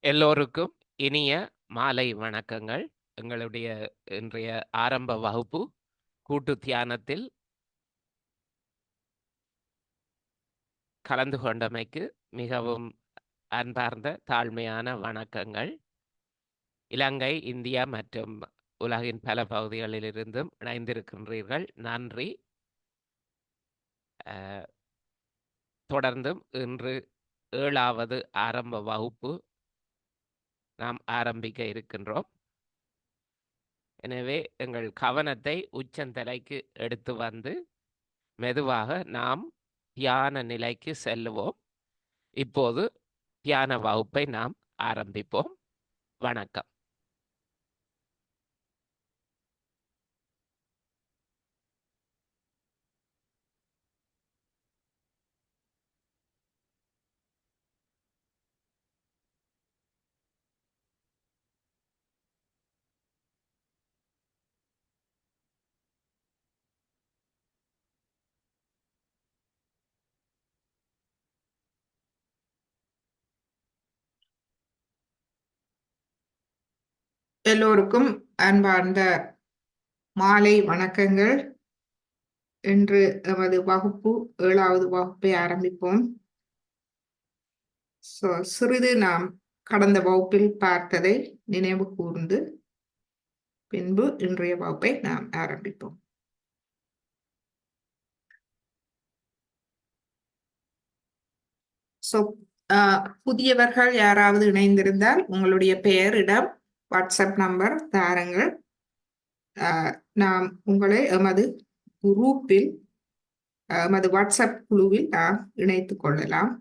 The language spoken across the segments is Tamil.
எல்லோருக்கும் இனிய மாலை வணக்கங்கள். எங்களுடைய இன்றைய ஆரம்ப வகுப்பு கூட்டு தியானத்தில் கலந்து கொண்டமைக்கு மிகவும் அன்பார்ந்த தாழ்மையான வணக்கங்கள். இலங்கை, இந்தியா மற்றும் உலகின் பல பகுதிகளிலிருந்தும் இணைந்திருக்கின்றீர்கள். நன்றி. தொடர்ந்தும் இன்று 7வது ஆரம்ப வகுப்பு நாம் ஆரம்பிக்க இருக்கின்றோம். எனவே எங்கள் கவனத்தை உச்சந்தலைக்கு எடுத்து வந்து மெதுவாக நாம் தியான நிலைக்கு செல்லுவோம். இப்போது தியான வகுப்பை நாம் ஆரம்பிப்போம். வணக்கம். எல்லோருக்கும் அன்பார்ந்த மாலை வணக்கங்கள். இன்று எமது வகுப்பு 7வது வகுப்பை ஆரம்பிப்போம். சிறிது நாம் கடந்த வகுப்பில் பார்த்ததை நினைவு கூர்ந்து பின்பு இன்றைய வகுப்பை நாம் ஆரம்பிப்போம். புதியவர்கள் யாராவது இணைந்திருந்தால் உங்களுடைய பெயர், இடம், வாட்ஸ்அப் நம்பர் தாருங்கள். நாம் உங்களை எமது குரூப்பில், எமது வாட்ஸ்அப் குழுவில் நாம் இணைத்துக் கொள்ளலாம்.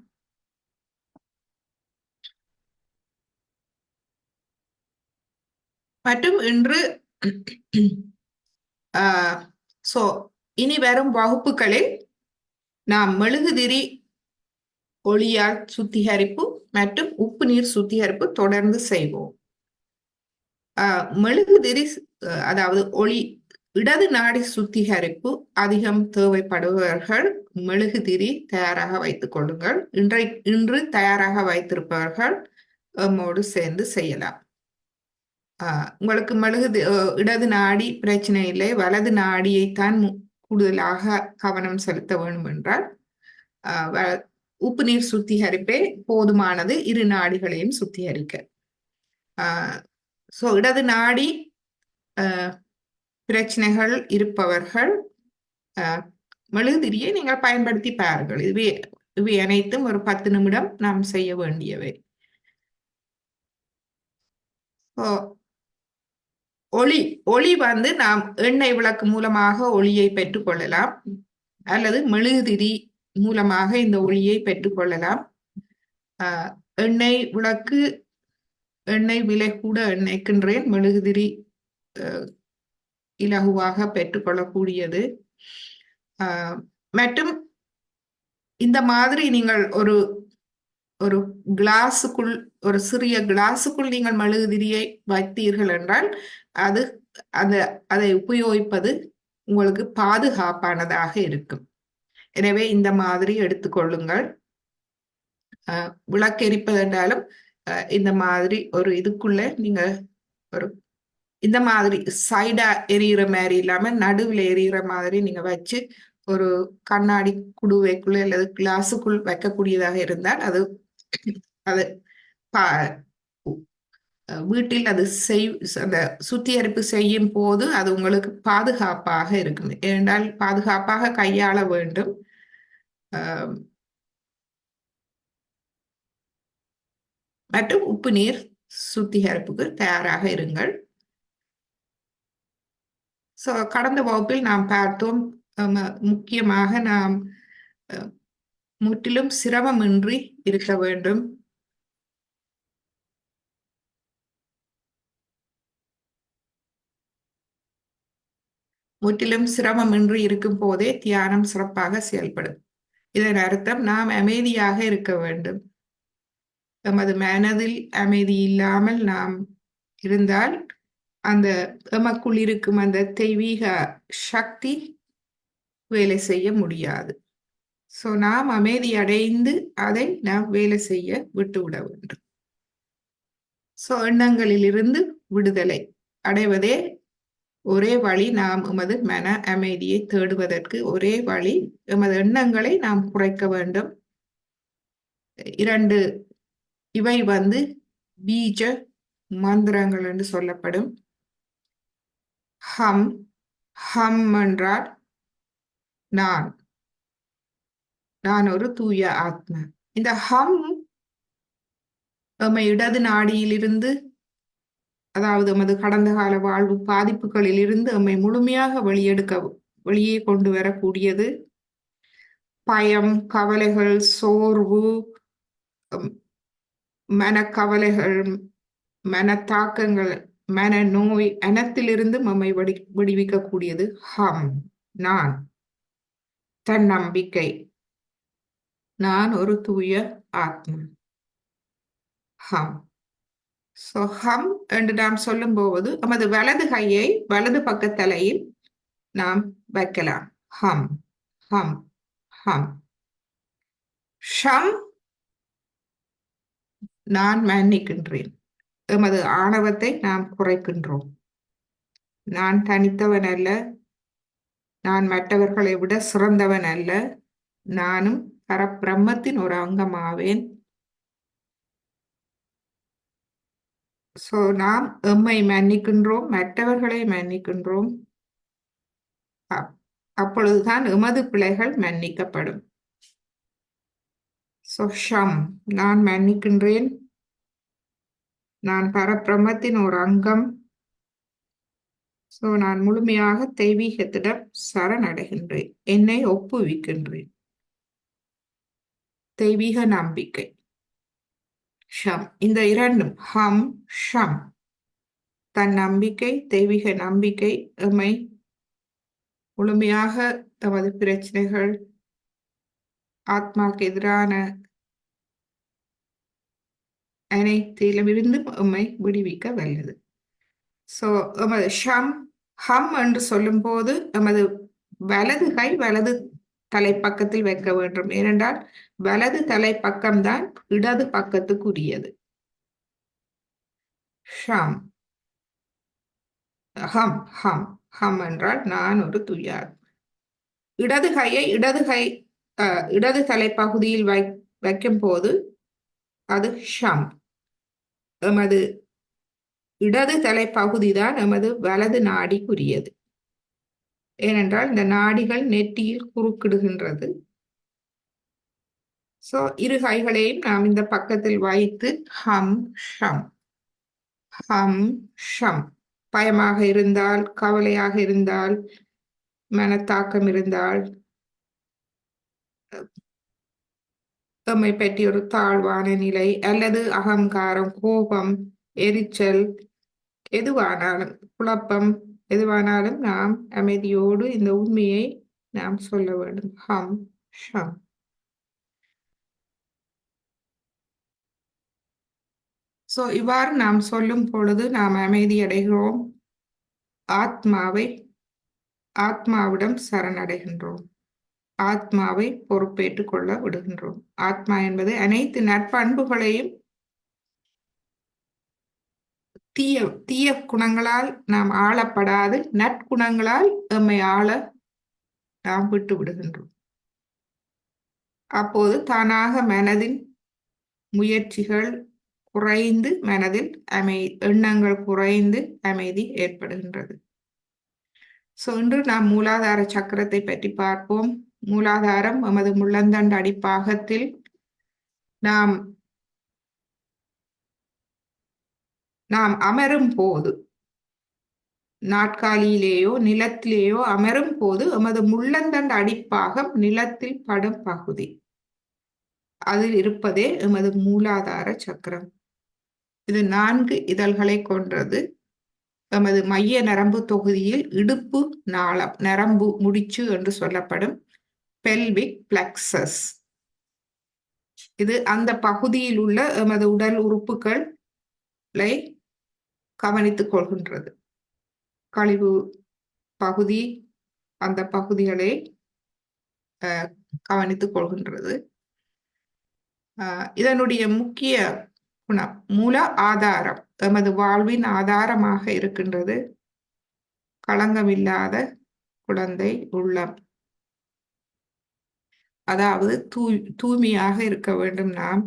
மற்றும் இன்று இனி வரும் வகுப்புகளில் நாம் மெழுகுதிரி ஒளியால் சுத்திகரிப்பு மற்றும் உப்பு நீர் சுத்திகரிப்பு தொடர்ந்து செய்வோம். மெழுகுதிரி அதாவது இடது நாடி சுத்திகரிப்பு அதிகம் தேவைப்படுபவர்கள் மெழுகுதிரி தயாராக வைத்துக் கொள்ளுங்கள். இன்று தயாராக வைத்திருப்பவர்கள் நம்மோடு சேர்ந்து செய்யலாம். உங்களுக்கு இடது நாடி பிரச்சனை இல்லை, வலது நாடியைத்தான் கூடுதலாக கவனம் செலுத்த வேண்டும் என்றால் உப்பு நீர் சுத்திகரிப்பே போதுமானது, இரு நாடிகளையும் சுத்திகரிக்க. இடது நாடி பிரச்சனைகள் இருப்பவர்கள் மெழுகுதிரியை நீங்கள் பயன்படுத்தி பாருங்கள். இவை அனைத்தும் ஒரு 10 நிமிடம் நாம் செய்ய வேண்டியவை. ஒளி வந்து நாம் எண்ணெய் விளக்கு மூலமாக ஒளியை பெற்றுக்கொள்ளலாம், அல்லது மெழுகுதிரி மூலமாக இந்த ஒளியை பெற்றுக்கொள்ளலாம். எண்ணெய் விளக்கு, எண்ணெய் விலை கூட எண்ணெய்க்கின்றேன், மெழுகுதிரி இலகுவாக பெற்றுக்கொள்ளக்கூடியது. மற்றும் இந்த மாதிரி நீங்கள் ஒரு கிளாஸுக்குள், ஒரு சிறிய கிளாஸுக்குள் நீங்கள் மெழுகுதிரியை வைத்தீர்கள் என்றால் அதை உபயோகிப்பது உங்களுக்கு பாதுகாப்பானதாக இருக்கும். எனவே இந்த மாதிரி எடுத்துக்கொள்ளுங்கள். விளக்கு எரிப்பது என்றாலும் இந்த மாதிரி ஒரு இதுக்குள்ள நீங்க இந்த மாதிரி சைடா எரியிற மாதிரி இல்லாம நடுவில் எரியிற மாதிரி நீங்க வச்சு ஒரு கண்ணாடி குடுவைக்குள்ள அல்லது கிளாஸுக்குள் வைக்கக்கூடியதாக இருந்தால் அது வீட்டில் அது அந்த சுத்திகரிப்பு செய்யும் போது அது உங்களுக்கு பாதுகாப்பாக இருக்கும். ஏனென்றால் பாதுகாப்பாக கையாள வேண்டும். மற்றும் உப்பு நீர் சுத்திகரிப்புக்கு தயாராக இருங்கள். கடந்த வகுப்பில் நாம் பார்த்தோம், முக்கியமாக நாம் முற்றிலும் சிரமமின்றி இருக்க வேண்டும். முற்றிலும் சிரமமின்றி இருக்கும் போதே தியானம் சிறப்பாக செயல்படும். இதன் அர்த்தம் நாம் அமைதியாக இருக்க வேண்டும். நமது மனதில் அமைதி இல்லாமல் நாம் இருந்தால் அந்த எமக்குள் இருக்கும் அந்த தெய்வீக சக்தி வேலை செய்ய முடியாது. நாம் அமைதி அடைந்து அதை நாம் வேலை செய்ய விட்டுவிட வேண்டும். எண்ணங்களிலிருந்து விடுதலை அடைவதே ஒரே வழி. நாம் எமது மன அமைதியை தேடுவதற்கு ஒரே வழி எமது எண்ணங்களை நாம் குறைக்க வேண்டும். இவை பீஜ மந்திரங்கள் என்று சொல்லப்படும். ஹம் ஹம் என்றால் நான் ஒரு தூய ஆத்மா. இந்த ஹம் எம்மை இடது நாடியிலிருந்து, அதாவது எமது கடந்த கால வாழ்வு பாதிப்புகளில் இருந்து எம்மை முழுமையாக வெளியே கொண்டு வரக்கூடியது. பயம், கவலைகள், சோர்வு, மனக்கவலைகள், மனத்தாக்கங்கள், மன நோய் அனைத்திலிருந்து நம்மை விடுவிக்கக்கூடியது ஹம். நான், தன்னம்பிக்கை, நான் ஒரு தூய ஆத்மா. ஹம். ஹம் என்று நாம் சொல்லும் போது நமது வலது கையை வலது பக்க தலையில் நாம் வைக்கலாம். ஹம் ஹம் ஹம். ஷம், நான் மன்னிக்கின்றேன். எமது ஆணவத்தை நாம் குறைக்கின்றோம். நான் தனித்தவன் அல்ல, நான் மற்றவர்களை விட சிறந்தவன் அல்ல, நானும் பரபிரம்மத்தின் ஒரு அங்கமாவேன். நாம் எம்மை மன்னிக்கின்றோம், மற்றவர்களை மன்னிக்கின்றோம். அப்பொழுதுதான் எமது பிழைகள் மன்னிக்கப்படும். ஷம், நான் மன்னிக்கின்றேன், நான் பரபிரம்மத்தின் ஒரு அங்கம். நான் முழுமையாக தெய்வீகத்திடம் சரணடைகின்றேன், என்னை ஒப்புவிக்கின்றேன். தெய்வீக நம்பிக்கை. ஷம், இந்த இரண்டும் ஹம் ஷம், தன் நம்பிக்கை, தெய்வீக நம்பிக்கை எம்மை முழுமையாக தமது பிரச்சனைகள், ஆத்மாக்கு எதிரான அனைத்திலுமிருந்தும் எம்மை விடுவிக்க வல்லது. எமது ஷம் ஹம் என்று சொல்லும் போது எமது வலது கை வலது தலைப்பக்கத்தில் வைக்க வேண்டும். ஏனென்றால் வலது தலைப்பக்கம்தான் இடது பக்கத்துக்குரியது. ஷம் ஹம் ஹம் ஹம் என்றால் நான் ஒரு தூயார். இடது கையை இடது தலைப்பகுதியில் வைக்கும் போது அது ஷம். எமது இடது தலைப்பகுதி தான் எமது வலது நாடிக்குரியது. ஏனென்றால் இந்த நாடிகள் நெற்றியில் குறுக்கிடுகின்றது. இரு கைகளையும் நாம் இந்த பக்கத்தில் வைத்து ஹம் ஷம் ஹம் ஷம். பயமாக இருந்தால், கவலையாக இருந்தால், மனத்தாக்கம் இருந்தால், எம்மை பற்றி ஒரு தாழ்வான நிலை அல்லது அகங்காரம், கோபம், எரிச்சல், எதுவானாலும், குழப்பம் எதுவானாலும் நாம் அமைதியோடு இந்த உண்மையை நாம் சொல்ல வேண்டும். ஹம் ஷம். இவ்வாறு நாம் சொல்லும் பொழுது நாம் அமைதி அடைகிறோம், ஆத்மாவிடம் சரணடைகின்றோம், ஆத்மாவை பொறுப்பேற்றுக் கொள்ள விடுகின்றோம். ஆத்மா என்பது அனைத்து நற்பண்புகளையும் தீய குணங்களால் நாம் ஆளப்படாது, நற்குணங்களால் எம்மை ஆள நாம் விட்டு விடுகின்றோம். அப்போது தானாக மனதின் முயற்சிகள் குறைந்து, மனதில் எண்ணங்கள் குறைந்து அமைதி ஏற்படுகின்றது. இன்று நாம் மூலாதார சக்கரத்தை பற்றி பார்ப்போம். மூலாதாரம் எமது முள்ளந்தண்டு அடிப்பாகத்தில் நாம் அமரும் போது, நாற்காலியிலேயோ நிலத்திலேயோ அமரும் போது எமது முள்ளந்தண்டு அடிப்பாகம் நிலத்தில் படும் பகுதி, அதில் இருப்பதே எமது மூலாதார சக்கரம். இது 4 இதழ்களை கொண்டது. எமது மைய நரம்பு தொகுதியில் இடுப்பு நாளம், நரம்பு முடிச்சு என்று சொல்லப்படும் பெல்விக் பிளெக்சஸ், இது அந்த பகுதியில் உள்ள எமது உடல் உறுப்புகளை கவனித்துக் கொள்கின்றது. கழிவு பகுதி, அந்த பகுதிகளை கவனித்துக் கொள்கின்றது. இதனுடைய முக்கிய குணம், மூல ஆதாரம் எமது வாழ்வின் ஆதாரமாக இருக்கின்றது களங்கமில்லாத குழந்தை உள்ளம். அதாவது தூய்மையாக இருக்க வேண்டும். நாம்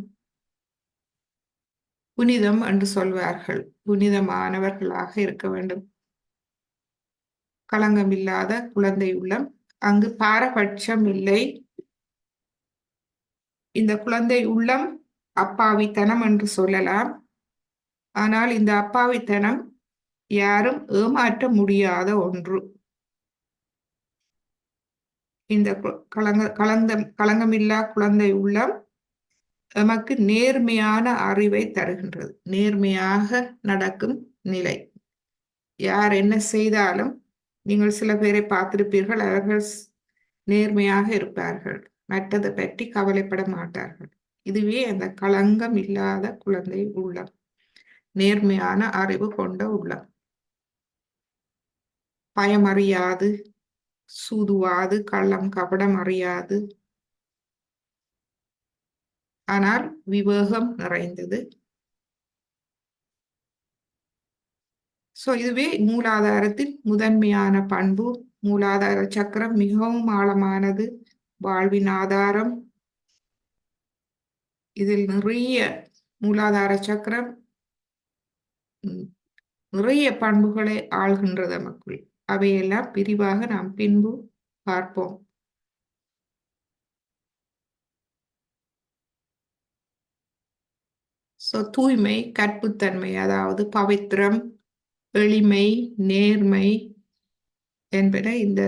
புனிதம் என்று சொல்வார்கள். புனிதமானவர்களாக இருக்க வேண்டும். களங்கமில்லாத குழந்தை உள்ளம். அங்கு பாரபட்சம் இல்லை. இந்த குழந்தை உள்ளம் அப்பாவித்தனம் என்று சொல்லலாம். ஆனால் இந்த அப்பாவித்தனம் யாரும் ஏமாற்ற முடியாத ஒன்று. இந்த களங்கமில்லா குழந்தை உள்ளம் எமக்கு நேர்மையான அறிவை தருகின்றது. நேர்மையாக நடக்கும் நிலை. யார் என்ன செய்தாலும் நீங்கள் சில பேரை பார்த்திருப்பீர்கள், அவர்கள் நேர்மையாக இருப்பார்கள், மற்றதை பற்றி கவலைப்பட மாட்டார்கள். இதுவே அந்த களங்கம் இல்லாத குழந்தை உள்ளம், நேர்மையான அறிவு கொண்ட உள்ளம். பயம் அறியாது, சூதுவாது, கள்ளம் கபடம் அறியாது, ஆனால் விவேகம் நிறைந்தது. இதுவே மூலாதாரத்தின் முதன்மையான பண்பு. மூலாதார சக்கரம் மிகவும் ஆழமானது, வாழ்வின் ஆதாரம். இதில் நிறைய மூலாதார சக்கரம் நிறைய பண்புகளை ஆள்கின்றது நமக்குள். அவையெல்லாம் விரிவாக நாம் பின்பு பார்ப்போம். தூய்மை, கற்புத்தன்மை, அதாவது பவித்திரம், எளிமை, நேர்மை என்பன இந்த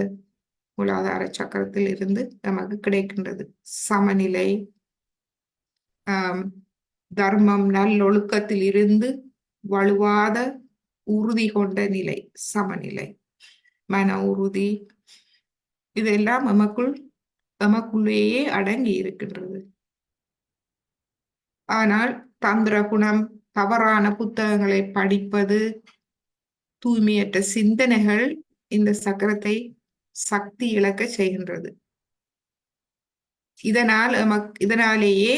மூலாதார சக்கரத்தில் இருந்து நமக்கு கிடைக்கின்றது. சமநிலை, தர்மம், நல்லொழுக்கத்தில் இருந்து வலுவாத உறுதி கொண்ட நிலை, சமநிலை, மன உறுதி, இதெல்லாம் நமக்குள்ளேயே அடங்கி இருக்கின்றது. ஆனால் தந்திர குணம், தவறான புத்தகங்களை படிப்பது, தூய்மையற்ற சிந்தனைகள் இந்த சக்கரத்தை சக்தி இழக்க செய்கின்றது. இதனாலேயே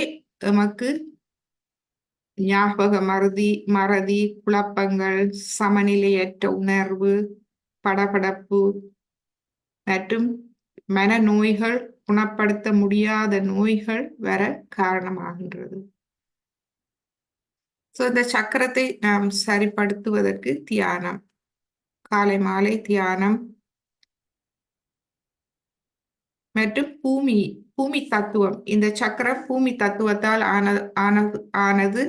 எமக்கு ஞாபக மறதி, குழப்பங்கள், சமநிலையற்ற உணர்வு, படபடப்பு மற்றும் மனநோய்கள், குணப்படுத்த முடியாத நோய்கள் வர காரணமாகின்றது. இந்த சக்கரத்தை நாம் சரிப்படுத்துவதற்கு தியானம், காலை மாலை தியானம் மற்றும் பூமி தத்துவம். இந்த சக்கரம் பூமி தத்துவத்தால் ஆனது.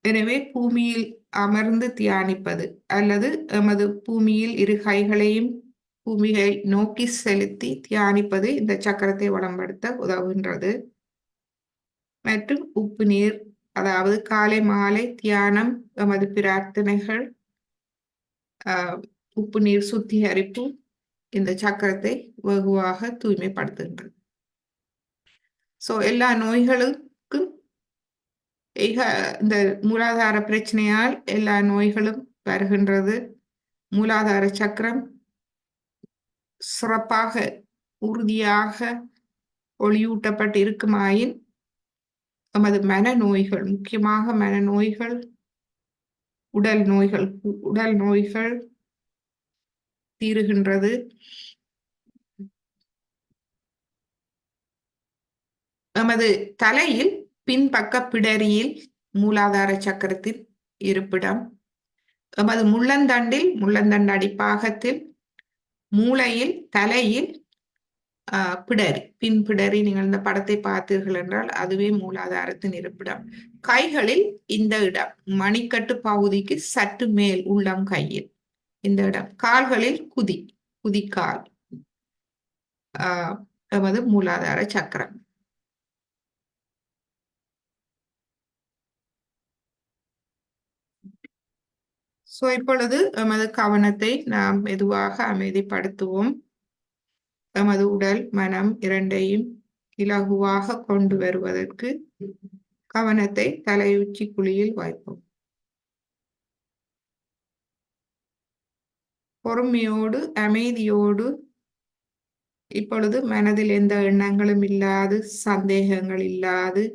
எனவே பூமியில் அமர்ந்து தியானிப்பது அல்லது எமது பூமியில் இரு கைகளையும் பூமியை நோக்கி செலுத்தி தியானிப்பது இந்த சக்கரத்தை வளம்படுத்த உதவுகின்றது. மற்றும் உப்பு நீர், அதாவது காலை மாலை தியானம், எமது பிரார்த்தனைகள், உப்பு நீர் சுத்திகரிப்பு இந்த சக்கரத்தை வெகுவாக தூய்மைப்படுத்துகின்றது. எல்லா நோய்களுக்கும் இந்த மூலாதார பிரச்சனையால் எல்லா நோய்களும் வருகின்றது. மூலாதார சக்கரம் சிறப்பாக உறுதியாக ஒளியூட்டப்பட்டு இருக்குமாயின் நமது மனநோய்கள், முக்கியமாக மனநோய்கள், உடல் நோய்கள் தீருகின்றது. நமது தலையில் பின்பக்க பிடரியில் மூலாதார சக்கரத்தின் இருப்பிடம். நமது முள்ளந்தண்டு அடிப்பாகத்தில், மூளையில், தலையில் பின்பிடரி, நீங்கள் இந்த படத்தை பார்த்தீர்கள் என்றால் அதுவே மூலாதாரத்தின் இருப்பிடம். கைகளில் இந்த இடம், மணிக்கட்டு பகுதிக்கு சற்று மேல் உள்ளம் கையில் இந்த இடம். கால்களில் குதிக்கால் எமது மூலாதார சக்கரம். இப்பொழுது எமது கவனத்தை நாம் மெதுவாக அமைதிப்படுத்துவோம். எமது உடல், மனம் இரண்டையும் இலகுவாக கொண்டு வருவதற்கு கவனத்தை தலையுச்சி குழியில் வைப்போம். பொறுமையோடு, அமைதியோடு, இப்பொழுது மனதில் எந்த எண்ணங்களும் இல்லாது, சந்தேகங்கள் இல்லாது,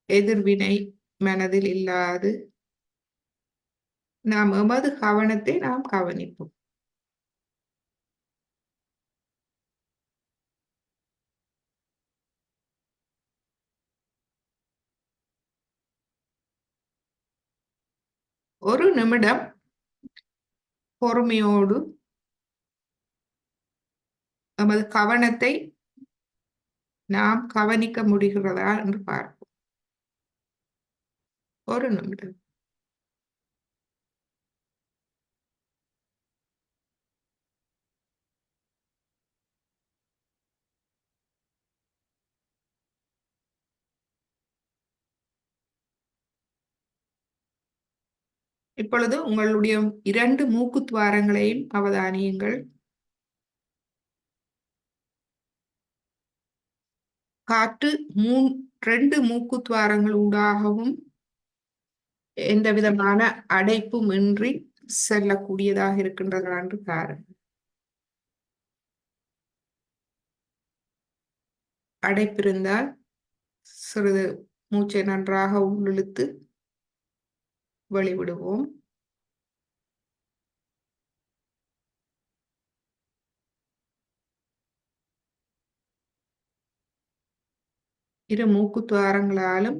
எதிர்வினை மனதில் இல்லாது நாம் எமது கவனத்தை நாம் கவனிப்போம். ஒரு நிமிடம் பொறுமையோடு நமது கவனத்தை நாம் கவனிக்க முடிகிறதா என்று பார்ப்போம். ஒரு நிமிடம். இப்பொழுது உங்களுடைய 2 மூக்குத்துவாரங்களையும் அவதானியுங்கள். காற்று 2 மூக்குத்துவாரங்களூடாகவும் எந்த விதமான அடைப்பும் இன்றி செல்லக்கூடியதாக இருக்கின்றதா என்று பாருங்கள். அடைப்பிருந்தால் சிறிது மூச்சை நன்றாக உள்ளிழுத்து வெளிவிடுவோம். இரு மூக்குத்துவாரங்களாலும்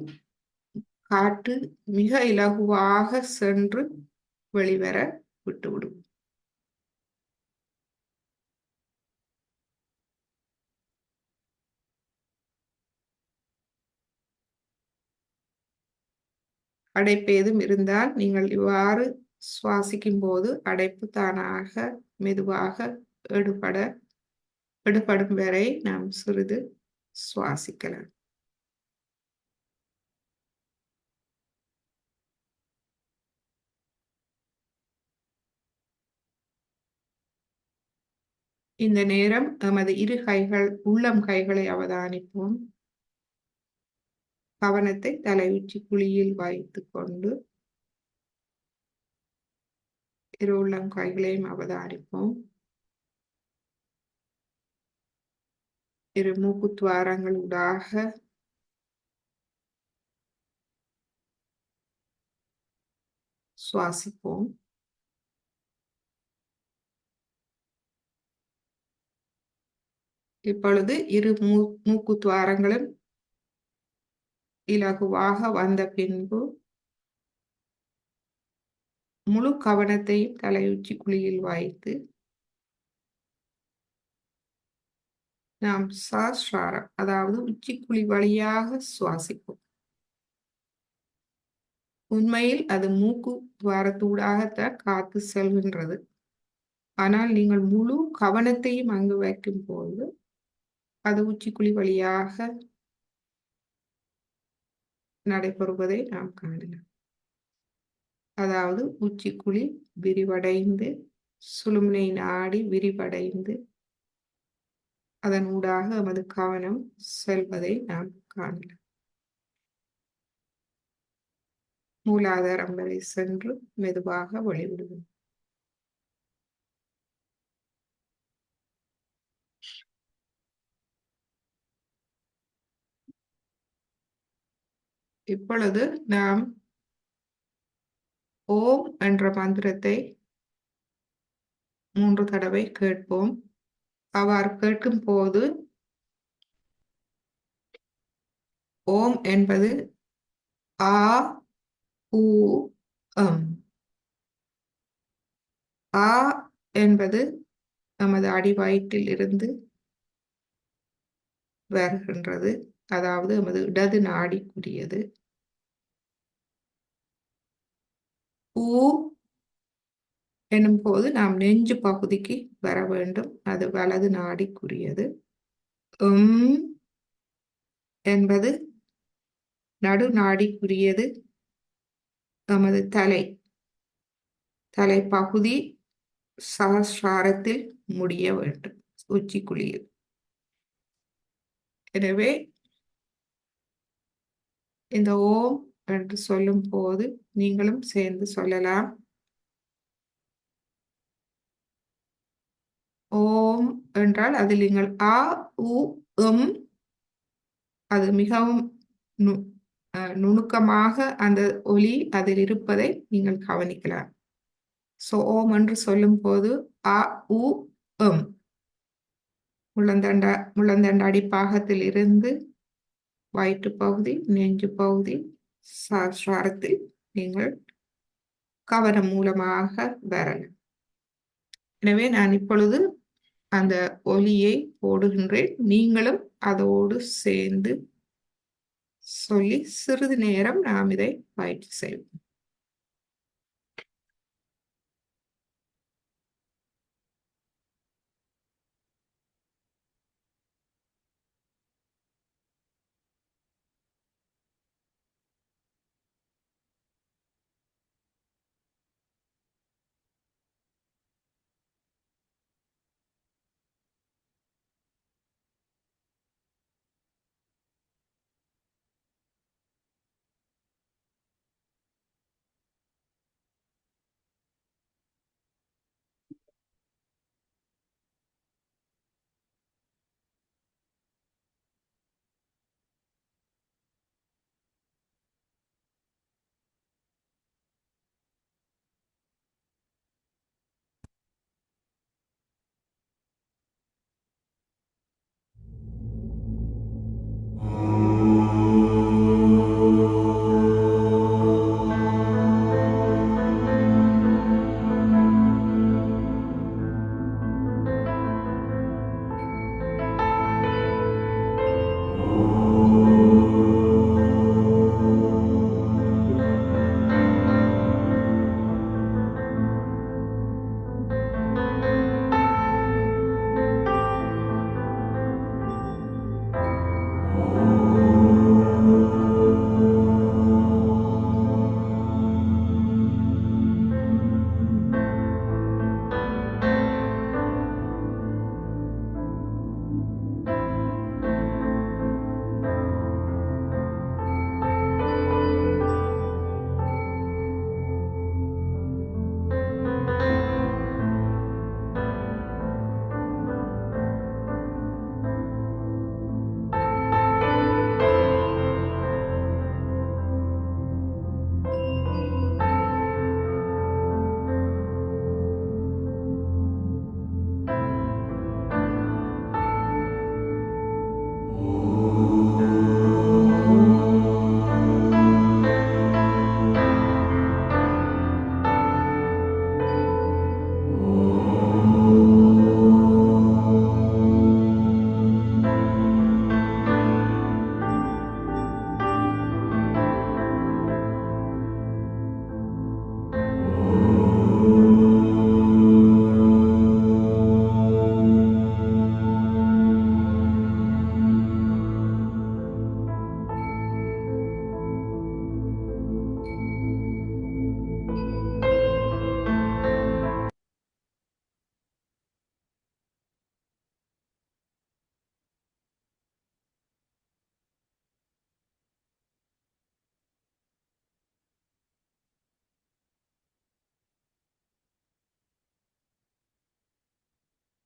காற்று மிக இலகுவாக சென்று வெளிவர விட்டுவிடுவோம். அடைப்பு ஏதும் இருந்தால் நீங்கள் இவ்வாறு சுவாசிக்கும் போது அடைப்பு தானாக மெதுவாக எடுபடும் வரை நாம் சிறிது சுவாசிக்கலாம். இந்த நேரம் நமது இரு கைகள் உள்ளம் கைகளை அவதானிப்போம். கவனத்தை தலையுச்சி குழியில் வைத்துக் கொண்டு இரு உள்ளம் கைகளையும் அவதானிப்போம். இரு மூக்குத்துவாரங்களூடாக சுவாசிப்போம். இப்பொழுது இரு மூக்குத்துவாரங்களும் இலகுவாக வந்த பின்பு முழு கவனத்தையும் தலையுச்சி குழியில் வைத்து நாம் சஹஸ்ராரம் அதாவது உச்சிக்குழி வழியாக சுவாசிப்போம். உண்மையில் அது மூக்கு துவாரத்தூடாகத்தான் காத்து செல்கின்றது. ஆனால் நீங்கள் முழு கவனத்தையும் அங்கு வைக்கும் போது அது உச்சிக்குழி வழியாக நடைபெறுவதை நாம் காணலாம். அதாவது உச்சிக்குழி விரிவடைந்து சுழுமுனை நாடி விரிவடைந்து அதன் ஊடாக நமது கவனம் செல்வதை நாம் காணலாம். மூலாதாரம் வரை சென்று மெதுவாக வெளிவிடுவோம். இப்பொழுது நாம் ஓம் என்ற மந்திரத்தை 3 தடவை கேட்போம். அவ்வாறு கேட்கும் போது ஓம் என்பது ஆ உ அம். ஆ என்பது நமது அடிவயிற்றில் இருந்து வருகின்றது. அதாவது நமது இடது நாடிக்குரியது. ஊ எனும் போது நாம் நெஞ்சு பகுதிக்கு வர வேண்டும். அது வலது நாடிக்குரியது. என்பது நடு நாடிக்குரியது. நமது தலைப்பகுதி சஹஸ்ராரத்தில் முடிய வேண்டும், உச்சிக்குழியில். எனவே இந்த ஓம் என்று சொல்லும் போது நீங்களும் சேர்ந்து சொல்லலாம். ஓம் என்றால் அதில் நீங்கள் ஆ உ அது மிகவும் நுணுக்கமாக அந்த ஒலி அதில் இருப்பதை நீங்கள் கவனிக்கலாம். ஸோ ஓம் என்று சொல்லும் போது அ உ எம் முள்ளந்தண்ட அடிப்பாகத்தில் இருந்து வயிற்று பகுதி, நெஞ்சு பகுதி, சஹஸ்ராரத்தில் நீங்கள் கவனம் மூலமாக வரலாம். எனவே நான் இப்பொழுது அந்த ஒலியை போடுகின்றேன். நீங்களும் அதோடு சேர்ந்து சொல்லி சிறிது நேரம் நாம் இதை பயிற்சி செய்வோம்.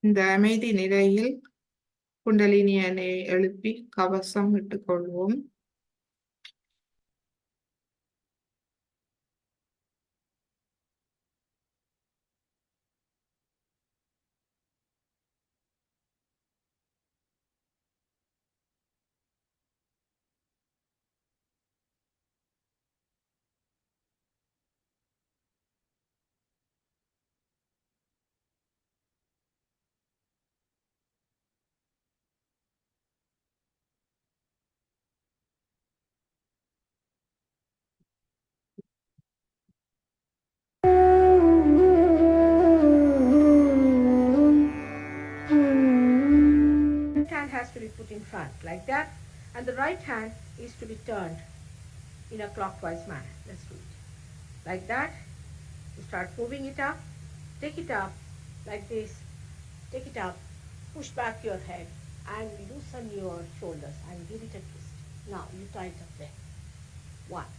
இந்த அமைதி நிலையில் குண்டலினியனை எழுப்பி கவசம் இட்டுக் கொள்வோம். Hand has to be put in front like that, and the right hand is to be turned in a clockwise manner. Let's do it like that. You start moving it up, take it up like this, take it up, push back your head and loosen your shoulders and give it a twist. Now you tie it up there. One.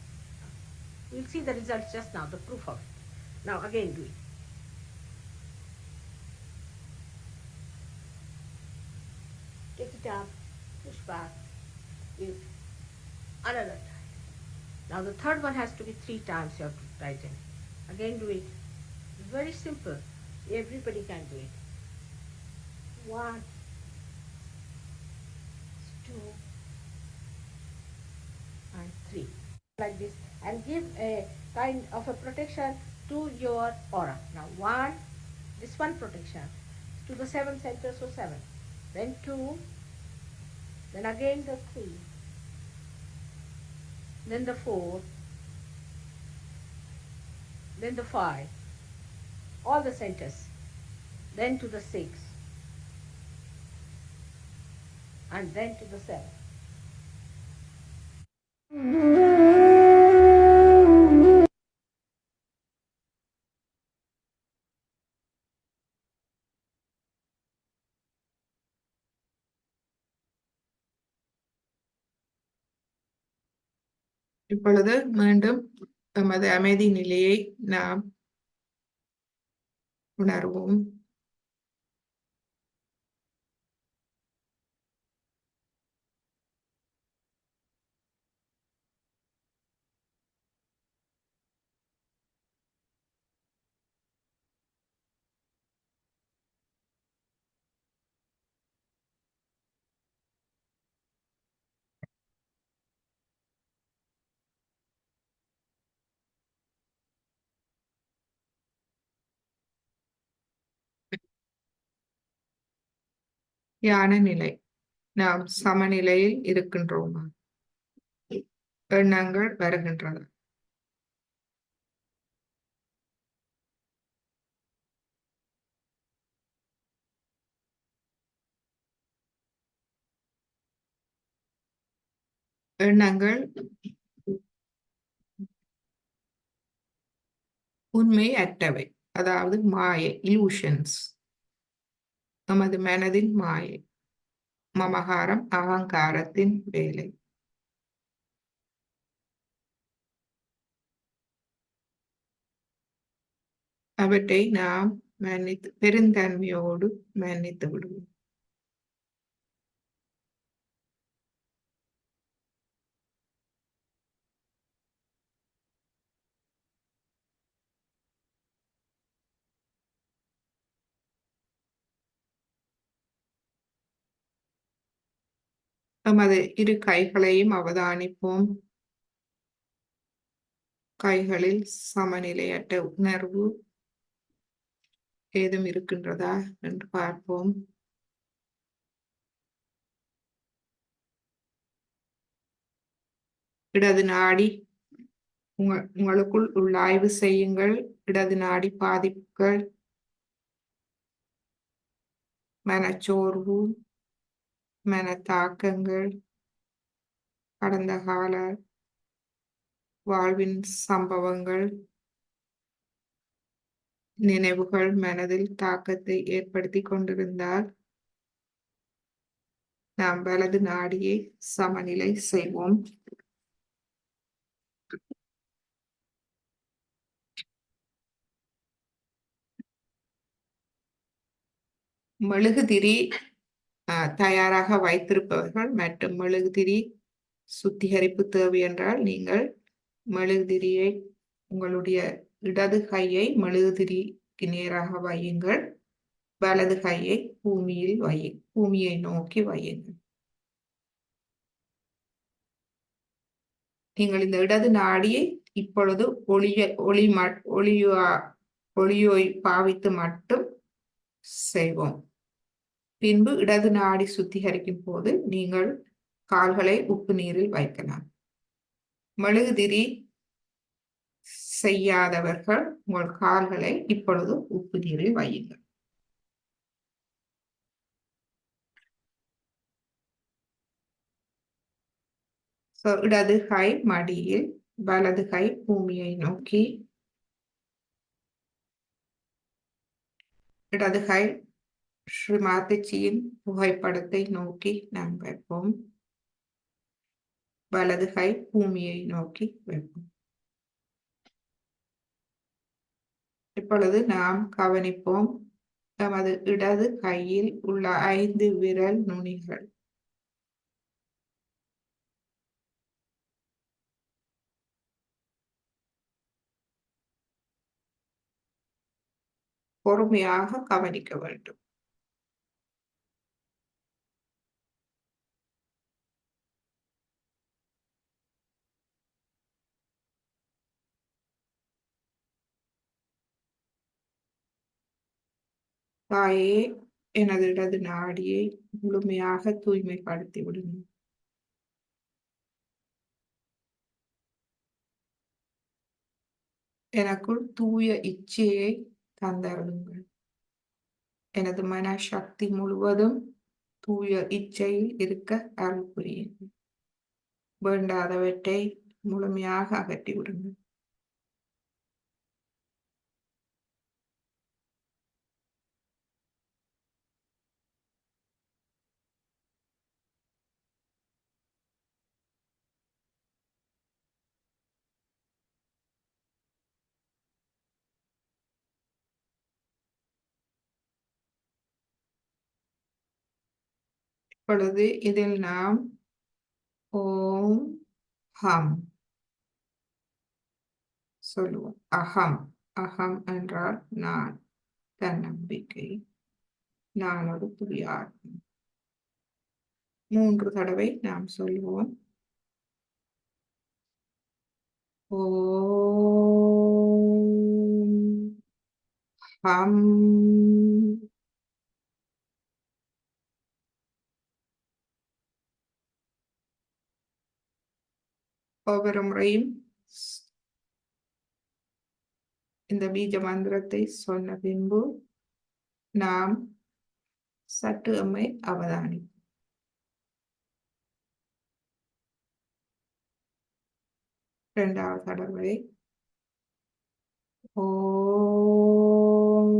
We'll see the results just now, the proof of it. Now again do it. Take it up, push back, give another time. Now the third one has to be 3 times you have to tighten. Again do it. It's very simple. Everybody can do it. 1, 2, and 3. Like this. And give a kind of a protection to your aura. Now 1, this one protection to the 7 centers, so 7. Then 2, then again the 3, then the 4, then the 5, all the centers, then to the 6, and then to the 7. இப்பொழுது மீண்டும் நமது அமைதி நிலையை நாம் உணர்வோம். தியான நிலை. நாம் சமநிலையில் இருக்கின்றோமா? எண்ணங்கள் வருகின்றன. எண்ணங்கள் உண்மை அற்றவை, அதாவது மாயை, illusions. நமது மனதின் மாயை, மமகாரம், அகங்காரத்தின் வேலை. அவற்றை நாம் பெருந்தன்மையோடு மன்னித்து விடுவோம். நமது இரு கைகளையும் அவதானிப்போம். கைகளில் சமநிலையற்ற உணர்வு ஏதும் இருக்கின்றதா என்று பார்ப்போம். இடது நாடி உங்களுக்குள் உள்ளாய்வு செய்யுங்கள். இடது நாடி பாதிப்புகள், மனச்சோர்வு, மனத்தாக்கங்கள், கடந்த கால வாழ்வின் சம்பவங்கள், நினைவுகள் மனதில் தாக்கத்தை ஏற்படுத்தி கொண்டிருந்தால் நாம் வலது நாடியை சமநிலை செய்வோம். மெழுகுதிரி தயாராக வைத்திருப்பவர்கள் மற்றும் மெழுகுதிரி சுத்திகரிப்பு தேவை என்றால் நீங்கள் மெழுகுதிரியை உங்களுடைய இடது கையை மெழுகுதிரிக்கு நேராக வையுங்கள். வலது கையை பூமியை நோக்கி வையுங்கள். நீங்கள் இந்த இடது நாடியை இப்பொழுது ஒளியை பாவித்து மட்டும் செய்வோம். பின்பு இடது நாடி சுத்திகரிக்கும் போது நீங்கள் கால்களை உப்பு நீரில் வைக்கலாம். மெழுகுதிரி செய்யாதவர்கள் உங்கள் கால்களை இப்பொழுது உப்பு நீரில் வையுங்கள். இடது கை மடியில், வலது கை பூமியை நோக்கி, இடது கை ஸ்ரீ மாதாஜியின் புகைப்படத்தை நோக்கி நாம் வைப்போம். வலது கை பூமியை நோக்கி வைப்போம். இப்பொழுது நாம் கவனிப்போம் நமது இடது கையில் உள்ள 5 விரல் நுனிகள். பொறுமையாக கவனிக்க வேண்டும். தாயே, எனது இடது நாடியை முழுமையாக தூய்மைப்படுத்தி விடுங்கள். எனக்குள் தூய இச்சையை தந்தருளுங்கள். எனது மனசக்தி முழுவதும் தூய இச்சையில் இருக்க அருள் புரியுங்கள். வேண்டாதவற்றை முழுமையாக அகற்றி விடுங்கள். இப்பொழுது இதில் நாம் ஓம் ஹம் சொல்லுவோம். அகம். அகம் என்றால் நான், தன்னம்பிக்கை, நான் ஒரு புதிய ஆத்மா. 3 தடவை நாம் சொல்லுவோம். ஓம் ஹம். ஒவ்வொரு முறையும் இந்த பீஜ மந்திரத்தை சொன்ன பின்பு நாம் சற்று நம்மை அவதானிப்போம். 2வது தடவை ஓம்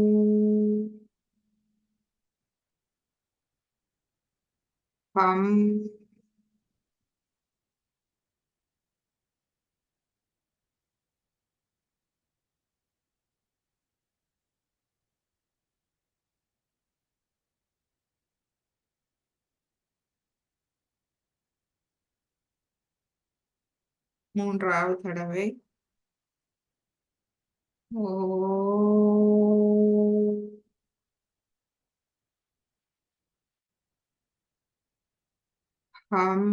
ஹம். மூன்றாவது தடவை ஓம் ஹம்.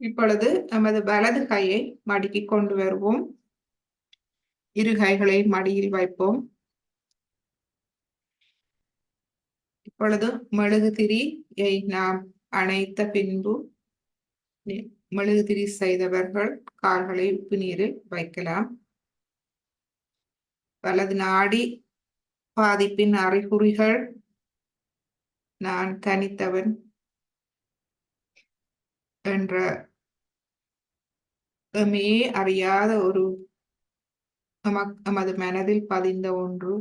இப்பொழுது நமது வலது கையை மடக்கி கொண்டு வருவோம். இரு கைகளை மடியில் வைப்போம். இப்பொழுது மெழுகுதிரியை நாம் அணைத்த பின்பு மெழுகுதிரி செய்தவர்கள் கால்களை உப்பு நீரில் வைக்கலாம். வலது நாடி பாதிப்பின் அறிகுறிகள், நான் தனித்தவன் என்ற அறியாத ஒரு நமது மனதில் பதிந்த ஒன்று,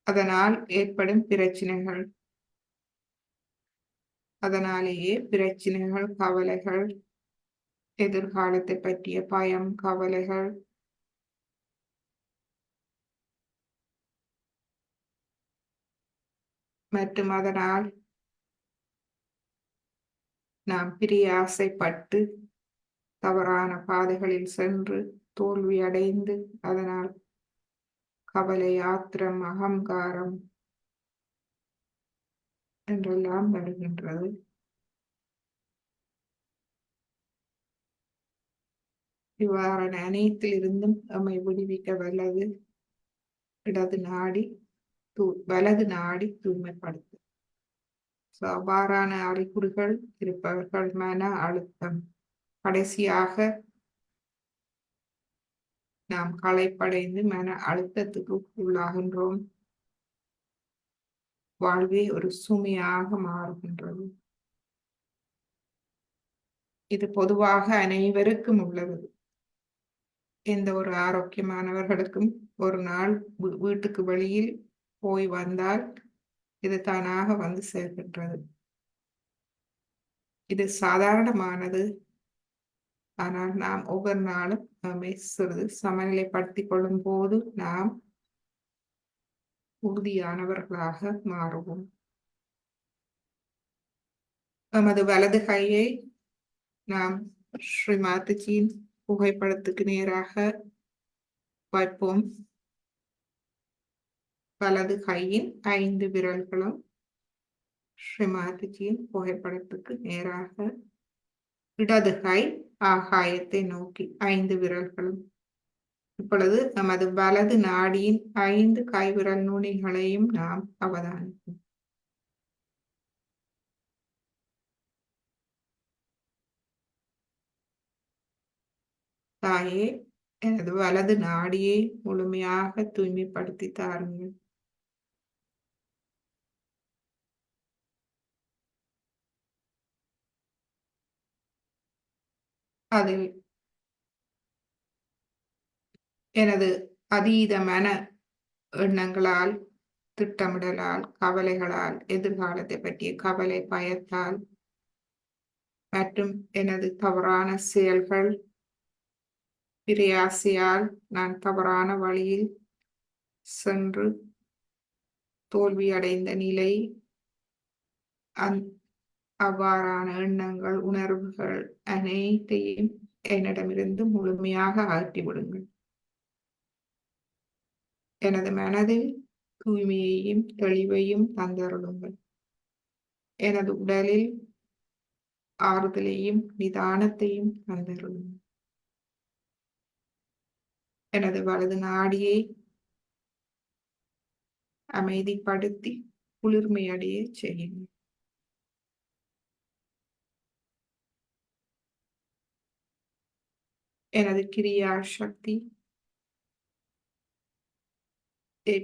அதனால் ஏற்படும் பிரச்சனைகள், அதனாலேயே பிரச்சனைகள், கவலைகள், எதிர்காலத்தை பற்றிய பயம், கவலைகள், மற்றும் அதனால் நாம் பிரிய ஆசைப்பட்டு தவறான பாதைகளில் சென்று தோல்வி அடைந்து அதனால் கவலை, ஆத்திரம், அகங்காரம் என்றெல்லாம் வருகின்றது. இவ்வாறான அனைத்திலிருந்தும் நம்மை விடுவிக்க வல்லது இடது நாடி, வலது நாடி தூய்மைப்படுத்து. அவ்வாறான அறிகுறிகள் இருப்பவர்கள் மன அழுத்தம், கடைசியாக நாம் களைப்படைந்து மன அழுத்தத்துக்கு உள்ளாகின்றோம். வாழ்வே ஒரு சுமையாக மாறுகின்றது. இது பொதுவாக அனைவருக்கும் உள்ளது. எந்த ஒரு ஆரோக்கியமானவர்களுக்கும் ஒரு நாள் வீட்டுக்கு வெளியில் போய் வந்தால் இது தானாக வந்து சேர்க்கின்றது. இது சாதாரணமானது. ஆனால் நாம் ஒவ்வொரு நாளும் நம்மை சிறிது சமநிலைப்படுத்திக் கொள்ளும் போது நாம் உறுதியானவர்களாக மாறுவோம். நமது வலது கையை நாம் ஸ்ரீ மாதாஜியின் புகைப்படத்துக்கு நேராக வைப்போம். வலது கையின் 5 விரல்களும் ஸ்ரீ மாதாஜியின் புகைப்படத்துக்கு நேராக, இடது கை ஆகாயத்தை நோக்கி 5 விரல்களும். இப்பொழுது நமது வலது நாடியின் 5 கைவிரல் நுனிகளையும் நாம் அவதானிப்போம். தாயே, எனது வலது நாடியை முழுமையாக தூய்மைப்படுத்தி தாருங்கள். அதில் எனது அதீத மன எண்ணங்களால், திட்டமிடலால், கவலைகளால், எதிர்காலத்தை பற்றிய கவலை, பயத்தால் மற்றும் எனது தவறான செயல்கள், பிரயாசையால் நான் தவறான வழியில் சென்று தோல்வியடைந்த நிலை, அவ்வாறான எண்ணங்கள், உணர்வுகள் அனைத்தையும் என்னிடமிருந்து முழுமையாக அகற்றிவிடுங்கள். எனது மனதில் தூய்மையையும் தெளிவையும் தந்தருளுங்கள். எனது உடலில் ஆறுதலையும் நிதானத்தையும் தந்தருளுங்கள். எனது வலது நாடியை அமைதிப்படுத்தி குளிர்மையடைய செய்யுங்கள். எனது கிரியா சக்தி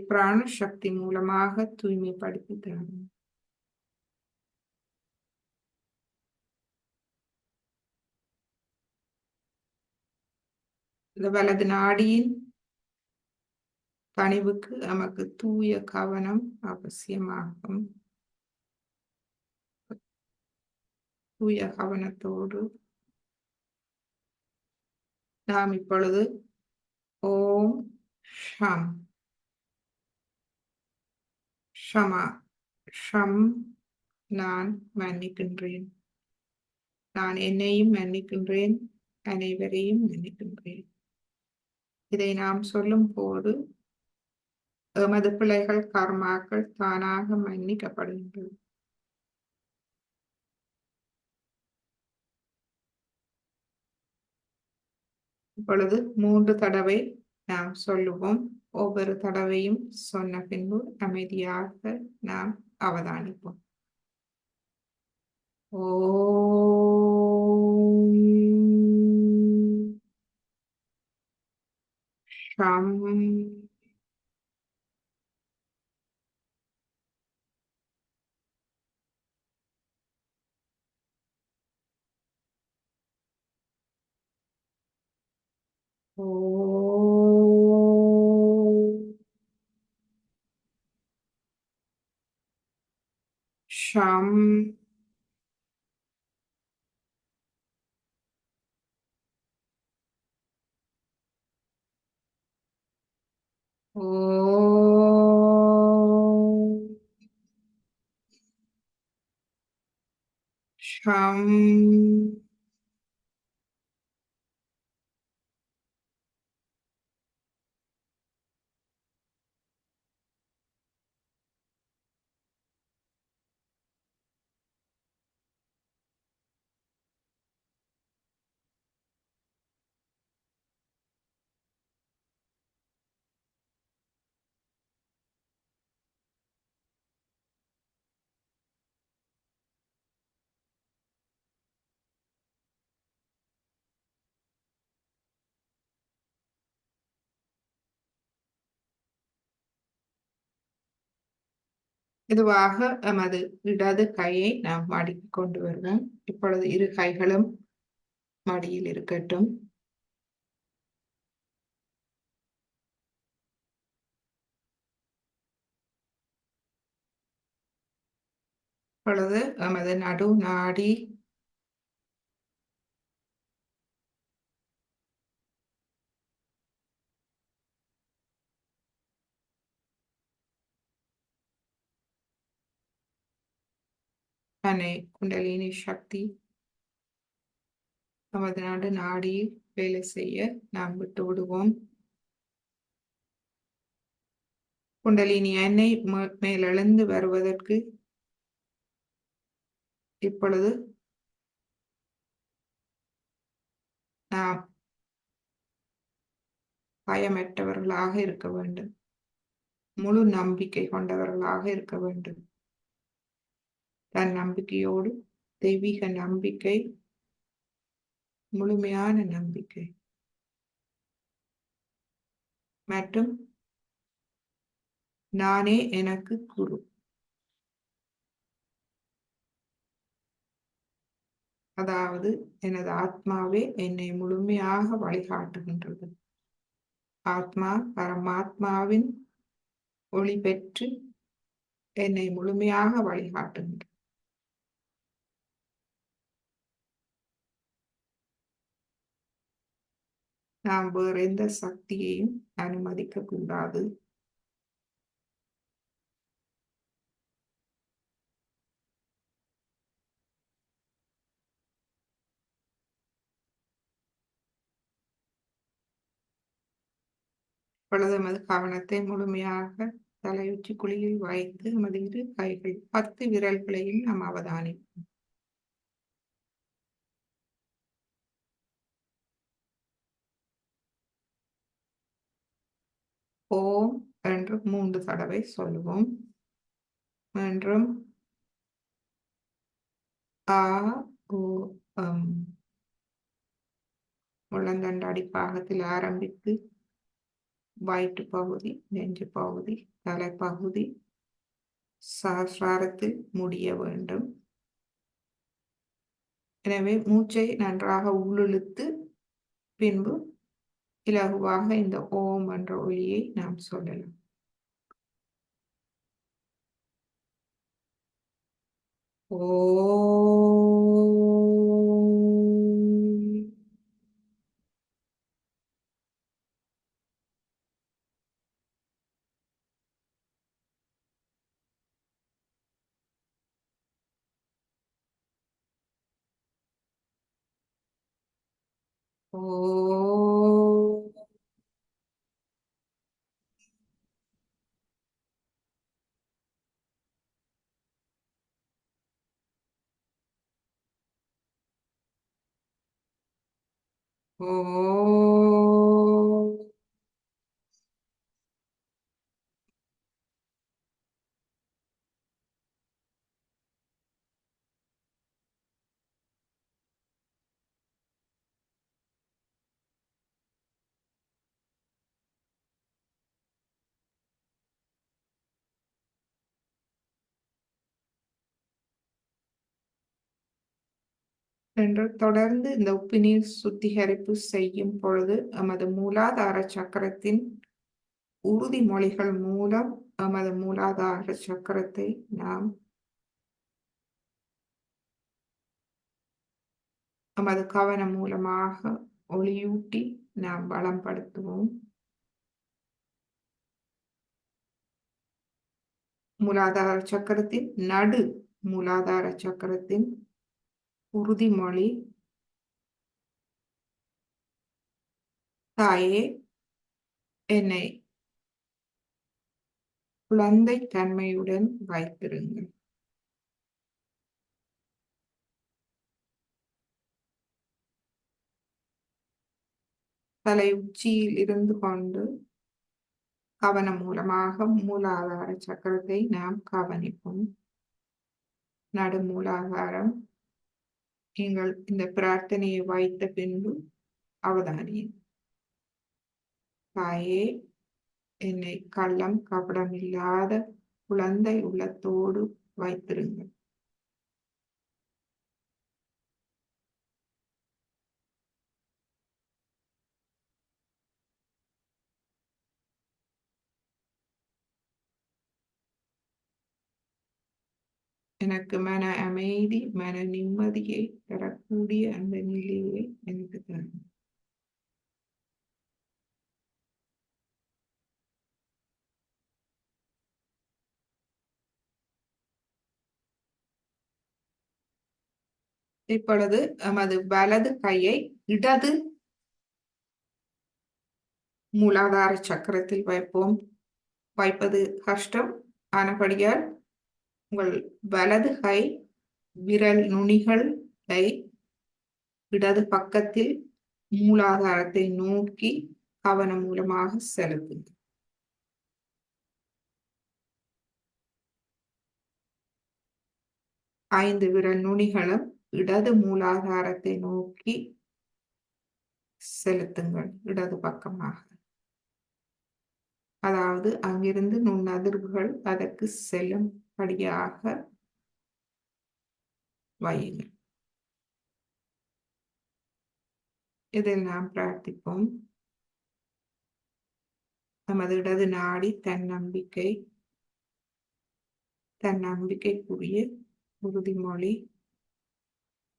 பிராண சக்தி மூலமாக தூய்மைப்படுத்தி தரும். இந்த வலது நாடியின் பணிவுக்கு நமக்கு தூய கவனம் அவசியமாகும். தூய கவனத்தோடு நாம் இப்பொழுது ஓம் ஷம் ஷமா ஷம், நான் மன்னிக்கின்றேன், நான் என்னையும் மன்னிக்கின்றேன், அனைவரையும் மன்னிக்கின்றேன். இதை நாம் சொல்லும் போது எமது பிள்ளைகள் கர்மாக்கள் தானாக மன்னிக்கப்படுகின்றன. இப்பொழுது 3 தடவை நாம் சொல்லுவோம். ஒவ்வொரு தடவையும் சொன்ன பின்பு அமைதியாக நாம் அவதானிப்போம். ஓம் ஷம் ஓம் ஷம் ஓம் ஷம் இதுவாக எமது இடது கையை நாம் மடிக்கு கொண்டு வருவோம். இப்பொழுது 2 கைகளும் மடியில் இருக்கட்டும். இப்பொழுது எமது நடு நாடி குண்டலினி சக்தி நமது நடு நாடி வேலை செய்ய நாம் விட்டு விடுவோம். குண்டலினி எண்ணெய் மேலெழுந்து வருவதற்கு இப்பொழுது நாம் பயமற்றவர்களாக இருக்க வேண்டும். முழு நம்பிக்கை கொண்டவர்களாக இருக்க வேண்டும். தன் நம்பிக்கையோடு தெய்வீக நம்பிக்கை, முழுமையான நம்பிக்கை மற்றும் நானே எனக்கு குரு. அதாவது எனது ஆத்மாவே என்னை முழுமையாக வழிகாட்டுகின்றது. ஆத்மா பரமாத்மாவின் ஒளி பெற்று என்னை முழுமையாக வழிகாட்டுகின்றது. நாம் வேறு எந்த சக்தியையும் அனுமதிக்க கூடாது. இப்பொழுது நமது கவனத்தை முழுமையாக தலையுச்சி குழியில் வைத்து நமது இரு கைகள் 10 விரல்களையும் நாம் அவதானிப்போம். ஓம் என்று 3 தடவை சொல்லுவோம். மீண்டும் ஆ ஓ முள்ளந்தண்டு அடிப்பாகத்தில் ஆரம்பித்து வயிற்று பகுதி, நெஞ்சு பகுதி, தலைப்பகுதி, சஹஸ்ராரத்தில் முடிய வேண்டும். எனவே மூச்சை நன்றாக உள்ளிழுத்து பின்பு இலகுவாக இந்த ஓம் என்ற ஒலியை நாம் சொல்லலாம். ஓம். ஓம். ஓம். என்று தொடர்ந்து இந்த உப்புநீர் சுத்திகரிப்பு செய்யும் பொழுது நமது மூலாதார சக்கரத்தின் உறுதிமொழிகள் மூலம் நமது மூலாதார சக்கரத்தை நாம் நமது கவனம் மூலமாக ஒளியூட்டி நாம் பலப்படுத்துவோம். மூலாதார சக்கரத்தின் நடு மூலாதார சக்கரத்தின் உறுதிமொழி, தாயே என்னை குழந்தை தன்மையுடன் வைத்திருங்கள். தலை உச்சியில் இருந்து கொண்டு கவனம் மூலமாக மூலாதார சக்கரத்தை நாம் கவனிப்போம். நடு மூலாதாரம் நீங்கள் இந்த பிரார்த்தனையை வைத்த பின்பு அவதானியும். தாயே என்னை கள்ளம் கபடம் இல்லாத குழந்தை உள்ளத்தோடு வைத்திருங்கள். எனக்கு மன அமைதி, மன நிம்மதியை தரக்கூடிய அந்த நிலையை எனக்கு தரும். இப்பொழுது நமது வலது கையை இடது மூலாதார சக்கரத்தில் வைப்போம். வைப்பது கஷ்டம் ஆனபடியால் உங்கள் வலது கை விரல் நுனிகளை இடது பக்கத்தில் மூலாதாரத்தை நோக்கி கவனம் மூலமாக செலுத்துங்கள். ஐந்து விரல் நுனிகளும் இடது மூலாதாரத்தை நோக்கி செலுத்துங்கள், இடது பக்கமாக. அதாவது அங்கிருந்து நுண்ணதிர்வுகள் அதற்கு செல்லும்படியாக வையுங்கள். இதில் நாம் பிரார்த்திப்போம். நமது இடது நாடி தன்னம்பிக்கைக்குரிய உறுதிமொழி.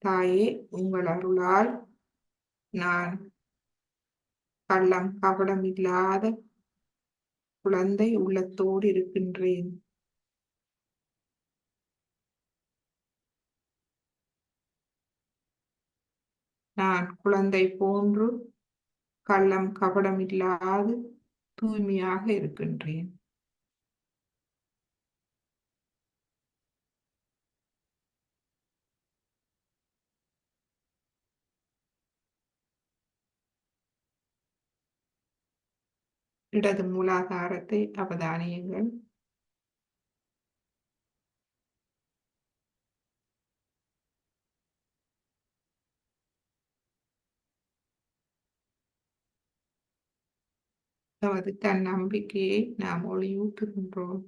தாயே, உங்கள் அருளால் நான் கள்ளம் கபடம் இல்லாத குழந்தை உள்ளத்தோடு இருக்கின்றேன். நான் குழந்தை போன்று கள்ளம் கபடம் இல்லாது தூய்மையாக இருக்கின்றேன். இடது மூலாதாரத்தை அவதானியுங்கள். நமது தன்னம்பிக்கையை நாம் ஒளியூட்டுகின்றோம்.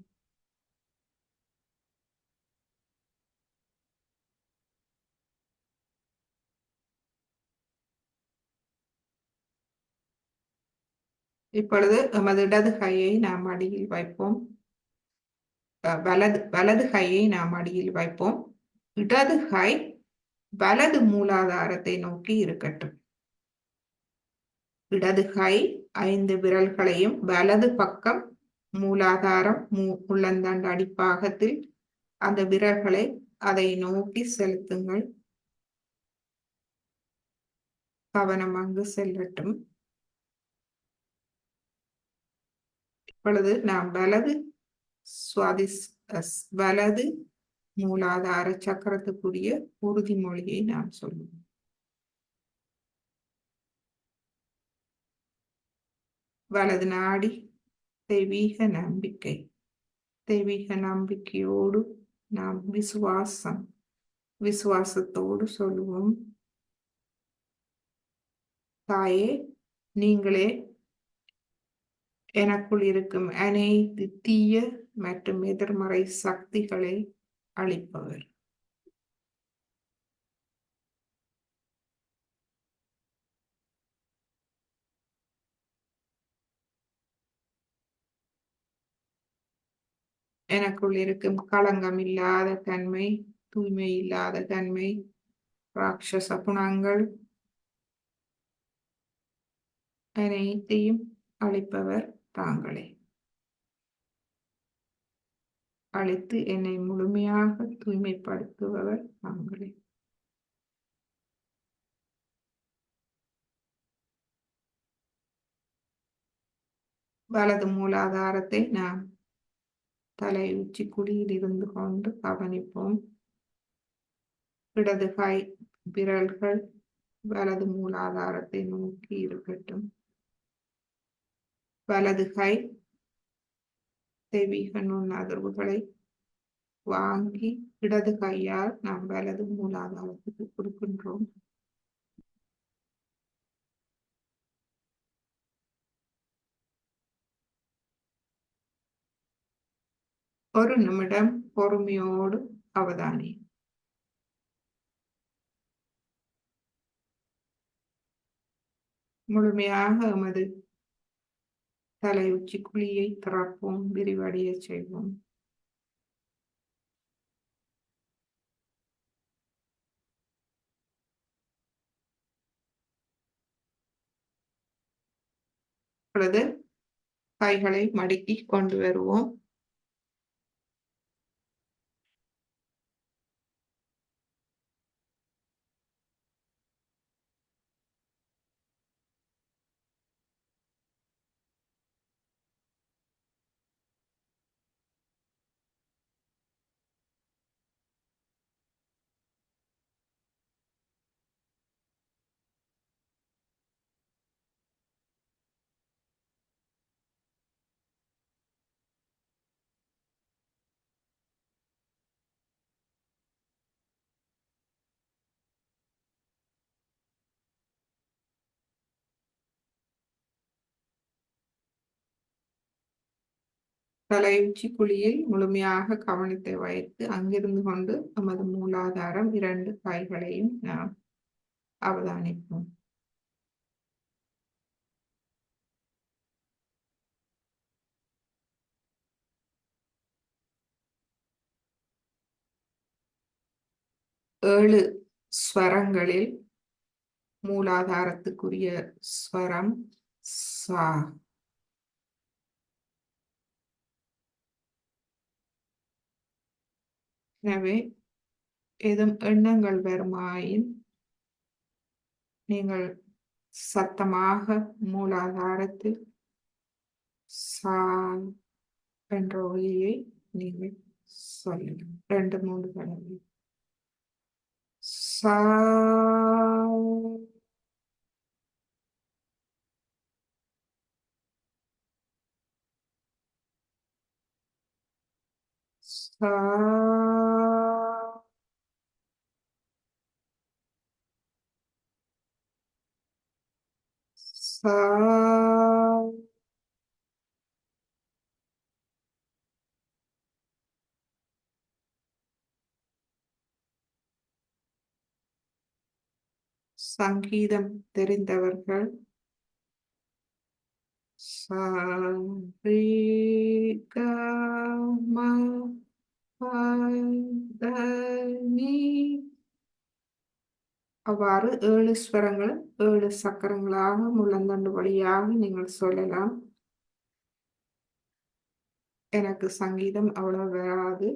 இப்பொழுது நமது இடது கையை நாம் அடியில் வைப்போம். வலது கையை நாம் அடியில் வைப்போம். இடது கை வலது மூலாதாரத்தை நோக்கி இருக்கட்டும். இடது கை 5 விரல்களையும் வலது பக்கம் மூலாதாரம் உள்ளந்தாண்டு அடிப்பாகத்தில் அந்த விரல்களை அதை நோக்கி செலுத்துங்கள். கவனம் அங்கு செல்லட்டும். இப்பொழுது நாம் வலது மூலாதார சக்கரத்துக்குரிய உறுதிமொழியை நாம் சொல்லுவோம். வலது நாடி தெய்வீக நம்பிக்கையோடு நாம் விசுவாசத்தோடு சொல்லுவோம். தாயே, நீங்களே எனக்குள் இருக்கும் அனைத்து தீய மற்றும் எதிர்மறை சக்திகளை அளிப்பவர். எனக்குள் இருக்கும் களங்கம் இல்லாத தன்மை, தூய்மை இல்லாத தன்மை, ராட்சச குணங்கள் அனைத்தையும் அளிப்பவர் தாங்களே. அழைத்து என்னை முழுமையாக தூய்மைப்படுத்துபவர் தாங்களே. வலது மூலாதாரத்தை நாம் தலை உச்சி குழியில் இருந்து கொண்டு கவனிப்போம். இடது கை விரல்கள் வலது மூலாதாரத்தை நோக்கி இருக்கட்டும். வலது கை தெய்வீக நுண்ணதிர்வுகளை வாங்கி இடது கையால் நாம் வலது மூலாதாரத்துக்கு கொடுக்கின்றோம். ஒரு நிமிடம் பொறுமையோடு அவதானி. முழுமையாக எமது தலை உச்சி குழியை திறப்போம், விரிவடைய செய்வோம். இப்பொழுது கைகளை மடக்கி கொண்டு வருவோம். தலையுச்சி குழியில் முழுமையாக கவனத்தை வைத்து அங்கிருந்து கொண்டு நமது மூலாதாரம் 2 கைகளையும் நாம் அவதானிப்போம். ஏழு ஸ்வரங்களில் மூலாதாரத்துக்குரிய ஸ்வரம் சா. எனவே ஏதும் எண்ணங்கள் வருமாயின் நீங்கள் சத்தமாக மூலாதாரத்தில் சா என்ற ஒலியை நீங்கள் சொல்லலாம். 2-3 தடவை சா. சா. சா. சங்கீதம் தெரிந்தவர்கள் சா ரே க ம ப த நீ. அவ்வாறு 7 ஸ்வரங்கள் 7 சக்கரங்களாக முள்ளந்தண்டு வழியாக நீங்கள் சொல்லலாம். எனக்கு சங்கீதம் அவ்வளவு வராது.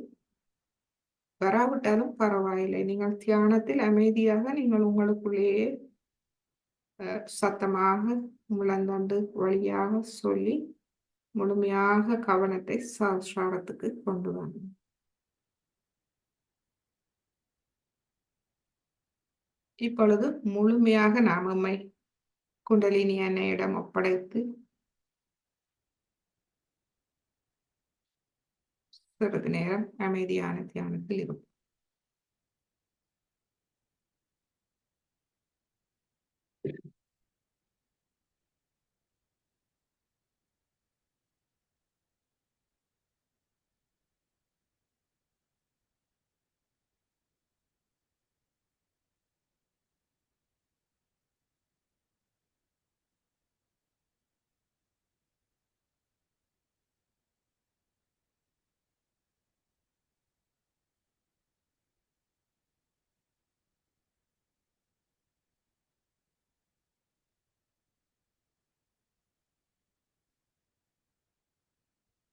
வராவிட்டாலும் பரவாயில்லை. நீங்கள் தியானத்தில் அமைதியாக நீங்கள் உங்களுக்குள்ளேயே சத்தமாக முழந்தாண்டு வழியாக சொல்லி முழுமையாக கவனத்தை சஹஸ்ராரத்துக்கு கொண்டு வாங்க. இப்பொழுது முழுமையாக நாம் நம்மை குண்டலினி அன்னையிடம் ஒப்படைத்து சிறிது நேரம் அமைதியான தியானத்தில் இருக்கும்.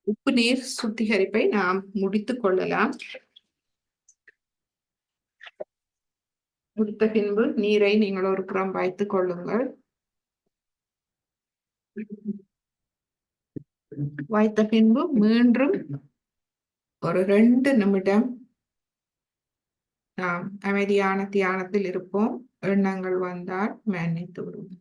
உப்பு நீர் சுத்திகரிப்பை நாம் முடித்துக் கொள்ளலாம். முடித்த பின்பு நீரை நீங்கள் ஒரு புறம் வைத்துக் கொள்ளுங்கள். வைத்த பின்பு மீண்டும் ஒரு 2 நிமிடம் நாம் அமைதியான தியானத்தில் இருப்போம். எண்ணங்கள் வந்தால் மன்னித்து விடுவோம்.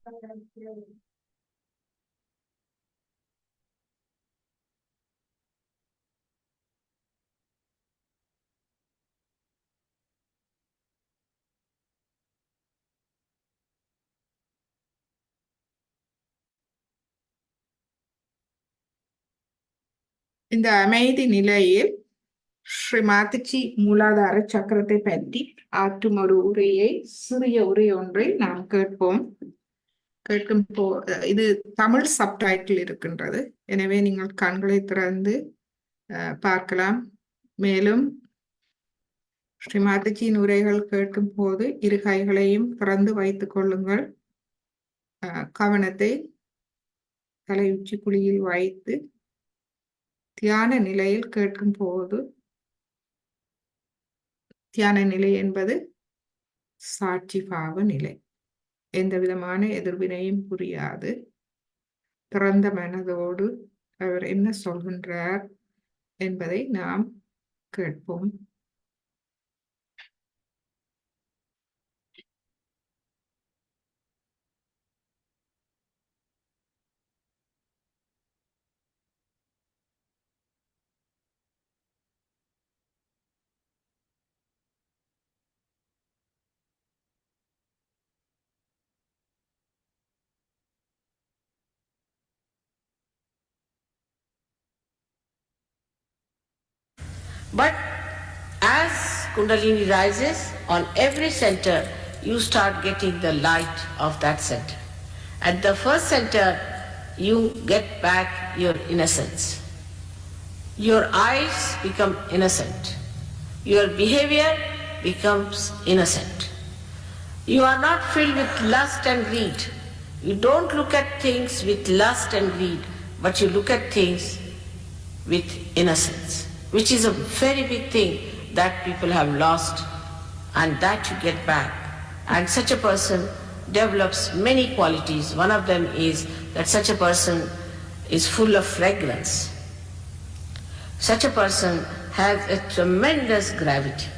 இந்த அமைதி நிலையில் ஸ்ரீ மாதாஜி மூலாதார சக்கரத்தை பற்றி ஆற்றும் ஒரு உரையை, சிறிய உரை ஒன்றை நாம் கேட்போம். இது தமிழ் சப்டைட்டில் இருக்கின்றது. எனவே நீங்கள் கண்களை திறந்து பார்க்கலாம். மேலும் ஸ்ரீ மாதாஜியின் உரைகள் கேட்கும் போது இரு கைகளையும் திறந்து வைத்துக் கொள்ளுங்கள். கவனத்தை தலை உச்சி குழியில் வைத்து தியான நிலையில் கேட்கும் போது, தியான நிலை என்பது சாட்சி பாவ நிலை. எந்த விதமான எதிர்வினையும் புரியாது. திறந்த மனதோடு அவர் என்ன சொல்கின்றார் என்பதை நாம் கேட்போம். But as Kundalini rises, on every center, you start getting the light of that center. At the first center, you get back your innocence. Your eyes become innocent. Your behavior becomes innocent. You are not filled with lust and greed. You don't look at things with lust and greed, but you look at things with innocence, which is a very big thing that people have lost, and that you get back. And such a person develops many qualities. One of them is that such a person is full of fragrance. Such a person has a tremendous gravity.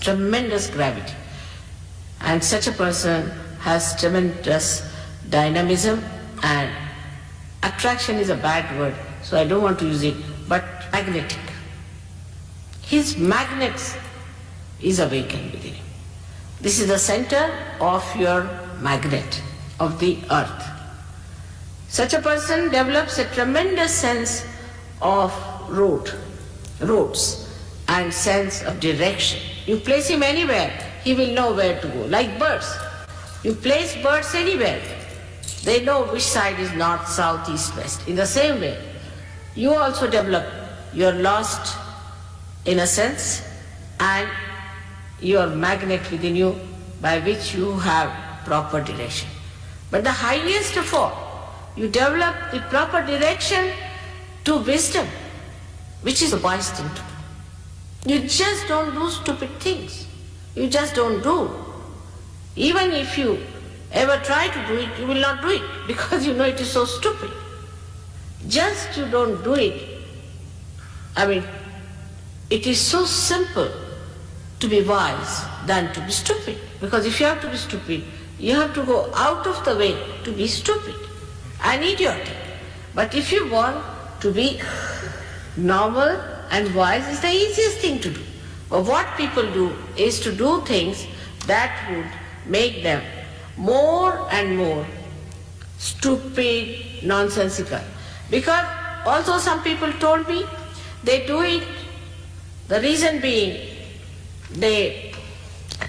Tremendous gravity. And such a person has tremendous dynamism, and attraction is a bad word, so I don't want to use it, but magnetic. His magnet is awakened within him. This is the center of your magnet, of the earth. Such a person develops a tremendous sense of roads, and sense of direction. You place him anywhere, he will know where to go, like birds. You place birds anywhere, they know which side is north, south, east, west. In the same way, you also develop your lost innocence and your magnet within you by which you have proper direction. But the highest of all, you develop the proper direction to wisdom, which is the wise thing to do. You just don't do stupid things. You just don't do. Even if you ever try to do it, you will not do it because you know it is so stupid. Just you don't do it. I mean, it is so simple to be wise than to be stupid. Because if you have to be stupid, you have to go out of the way to be stupid and idiotic. But if you want to be normal and wise, it's the easiest thing to do. But what people do is to do things that would make them more and more stupid, nonsensical. Because also some people told me they do it, the reason being they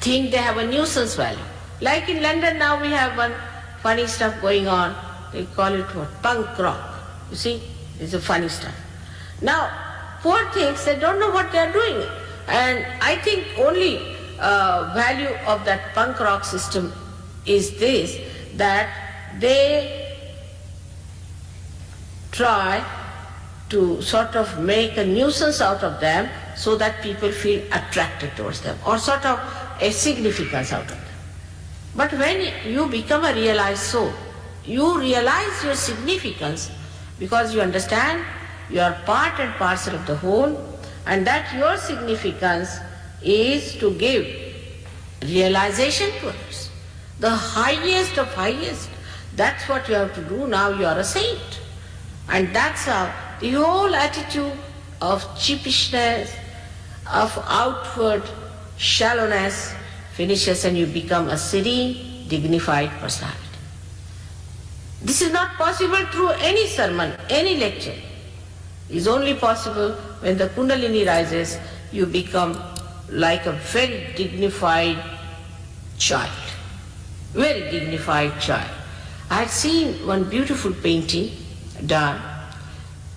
think they have a nuisance value. Like in London now we have one funny stuff going on, they call it what? Punk rock. You see, it's a funny stuff. Now, poor things, they don't know what they are doing. And I think only value of that punk rock system is this, that they try to sort of make a nuisance out of them so that people feel attracted towards them, or sort of a significance out of them. But when you become a realized soul, you realize your significance because you understand you are part and parcel of the whole, and that your significance is to give realization to others. The highest of highest. That's what you have to do. Now you are a saint. And that's how the whole attitude of cheapishness, of outward shallowness finishes and you become a serene, dignified personality. This is not possible through any sermon, any lecture. It is only possible when the Kundalini rises, you become like a very dignified child. Very dignified child. I had seen one beautiful painting done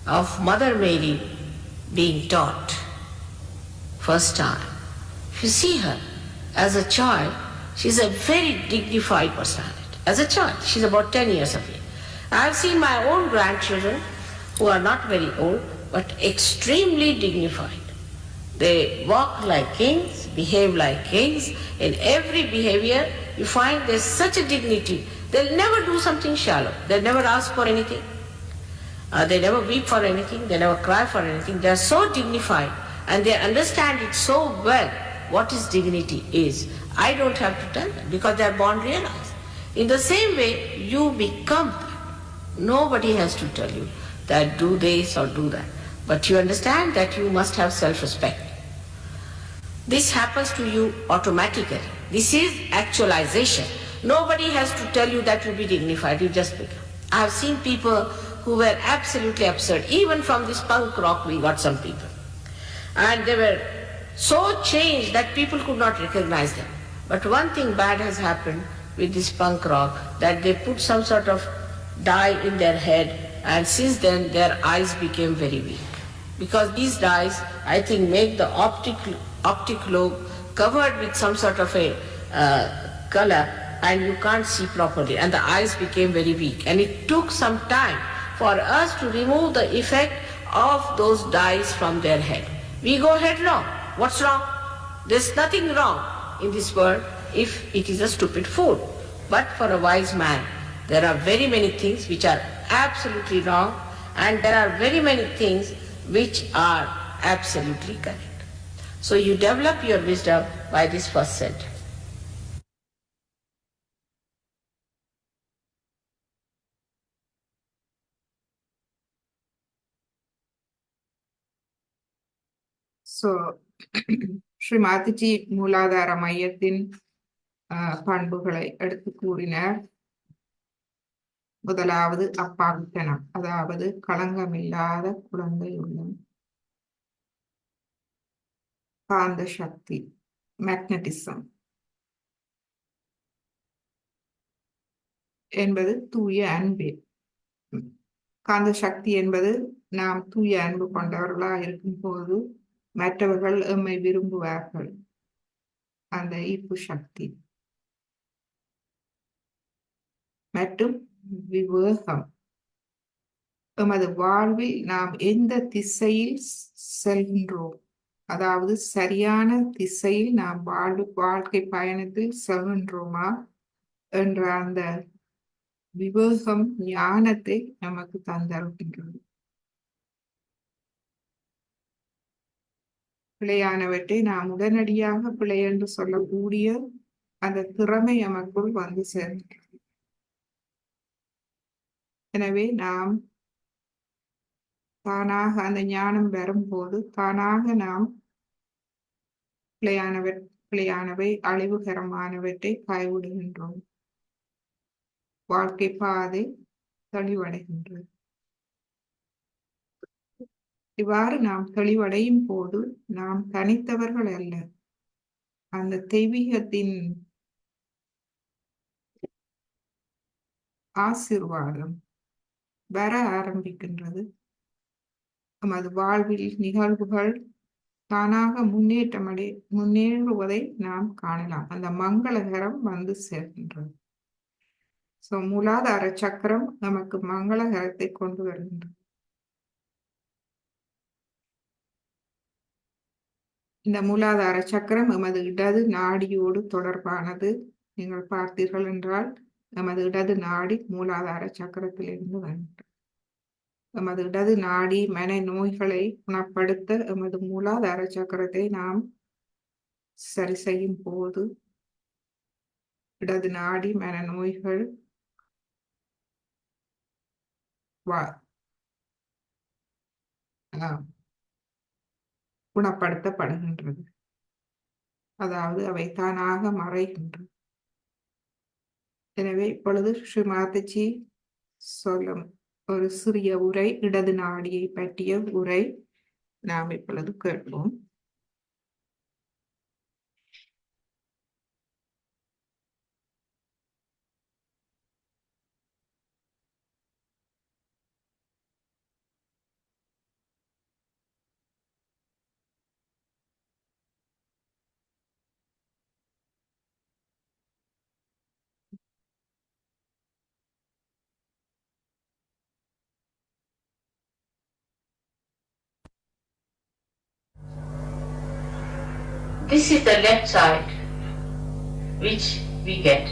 of Mother Mary being taught first time. If you see her as a child, she's a very dignified personality. As a child, she's about 10 years of age. I have seen my own grandchildren who are not very old but extremely dignified. They walk like kings, behave like kings. In every behavior, you find there's such a dignity. They'll never do something shallow. They'll never ask for anything. They never weep for anything. They never cry for anything. They're so dignified and they understand it so well what is dignity is. I don't have to tell them because they're born realized. In the same way, you become that. Nobody has to tell you that do this or do that. But you understand that you must have self-respect. This happens to you automatically. This is actualization. Nobody has to tell you that you be dignified, you just become. I have seen people who were absolutely absurd. Even from this punk rock we got some people. And they were so changed that people could not recognize them. But one thing bad has happened with this punk rock, that they put some sort of dye in their head, and since then their eyes became very weak. Because these dyes, I think, make the optic lobe covered with some sort of a color, and you can't see properly, and the eyes became very weak. And it took some time for us to remove the effect of those dyes from their head. We go headlong. What's wrong? There's nothing wrong in this world if it is a stupid fool. But for a wise man, there are very many things which are absolutely wrong, and there are very many things which are absolutely correct. So you develop your wisdom by this first sentence. So Shri Mataji மூலாதார மையத்தின் பண்புகளை எடுத்து கூறினார். முதலாவது அப்பாவித்தனம், அதாவது களங்கமில்லாத குழந்தை உள்ளம். காந்த சக்தி, மேக்னட்டிசம் என்பது தூய அன்பே. காந்த சக்தி என்பது நாம் தூய அன்பு கொண்டவர்களாக இருக்கும் போது மற்றவர்கள் எம்மை விரும்புவார்கள். அந்த ஈர்ப்பு சக்தி. மற்றும் விவேகம், எமது வாழ்வில் நாம் எந்த திசையில் செல்கின்றோம், அதாவது சரியான திசையில் நாம் வாழ்க்கை பயணத்தில் செல்கின்றோமா என்ற அந்த விவேகம் ஞானத்தை நமக்கு தந்தருகின்றது. பிழையானவற்றை நாம் உடனடியாக பிழை என்று சொல்லக்கூடிய அந்த திறமை நமக்குள் வந்து சேர்ந்தது. எனவே நாம் தானாக அந்த ஞானம் வரும்போது தானாக நாம் பிழையானவை அழிவுகரமானவற்றை கைவிடுகின்றோம். வாழ்க்கை பாதை தெளிவடைகின்றது. இவ்வாறு நாம் தெளிவடையும் போது நாம் தனித்தவர்கள் அல்ல, அந்த தெய்வீகத்தின் ஆசீர்வாதம் வர ஆரம்பிக்கின்றது. நமது வாழ்வில் நிகழ்வுகள் தானாக முன்னேறுவதை நாம் காணலாம். அந்த மங்களகரம் வந்து சேர்கின்றது. சோ மூலாதார சக்கரம் நமக்கு மங்களகரத்தை கொண்டு வருகின்றது. இந்த மூலாதார சக்கரம் எமது இடது நாடியோடு தொடர்பானது. நீங்கள் பார்த்தீர்கள் என்றால் நமது இடது நாடி மூலாதார சக்கரத்திலிருந்து வருகின்றது. எமது இடது நாடி மன நோய்களை குணப்படுத்த எமது மூலாதார சக்கரத்தை நாம் சரி செய்யும் போது இடது நாடி மனநோய்கள் குணப்படுத்தப்படுகின்றது. அதாவது அவை தானாக மறைகின்றது. எனவே இப்பொழுது ஸ்ரீ மாதாஜி சொல்லும் ஒரு சிறிய உரை, இடது நாடியை பற்றிய உரை நாம் இப்பொழுது கேட்போம். This is the left side which we get,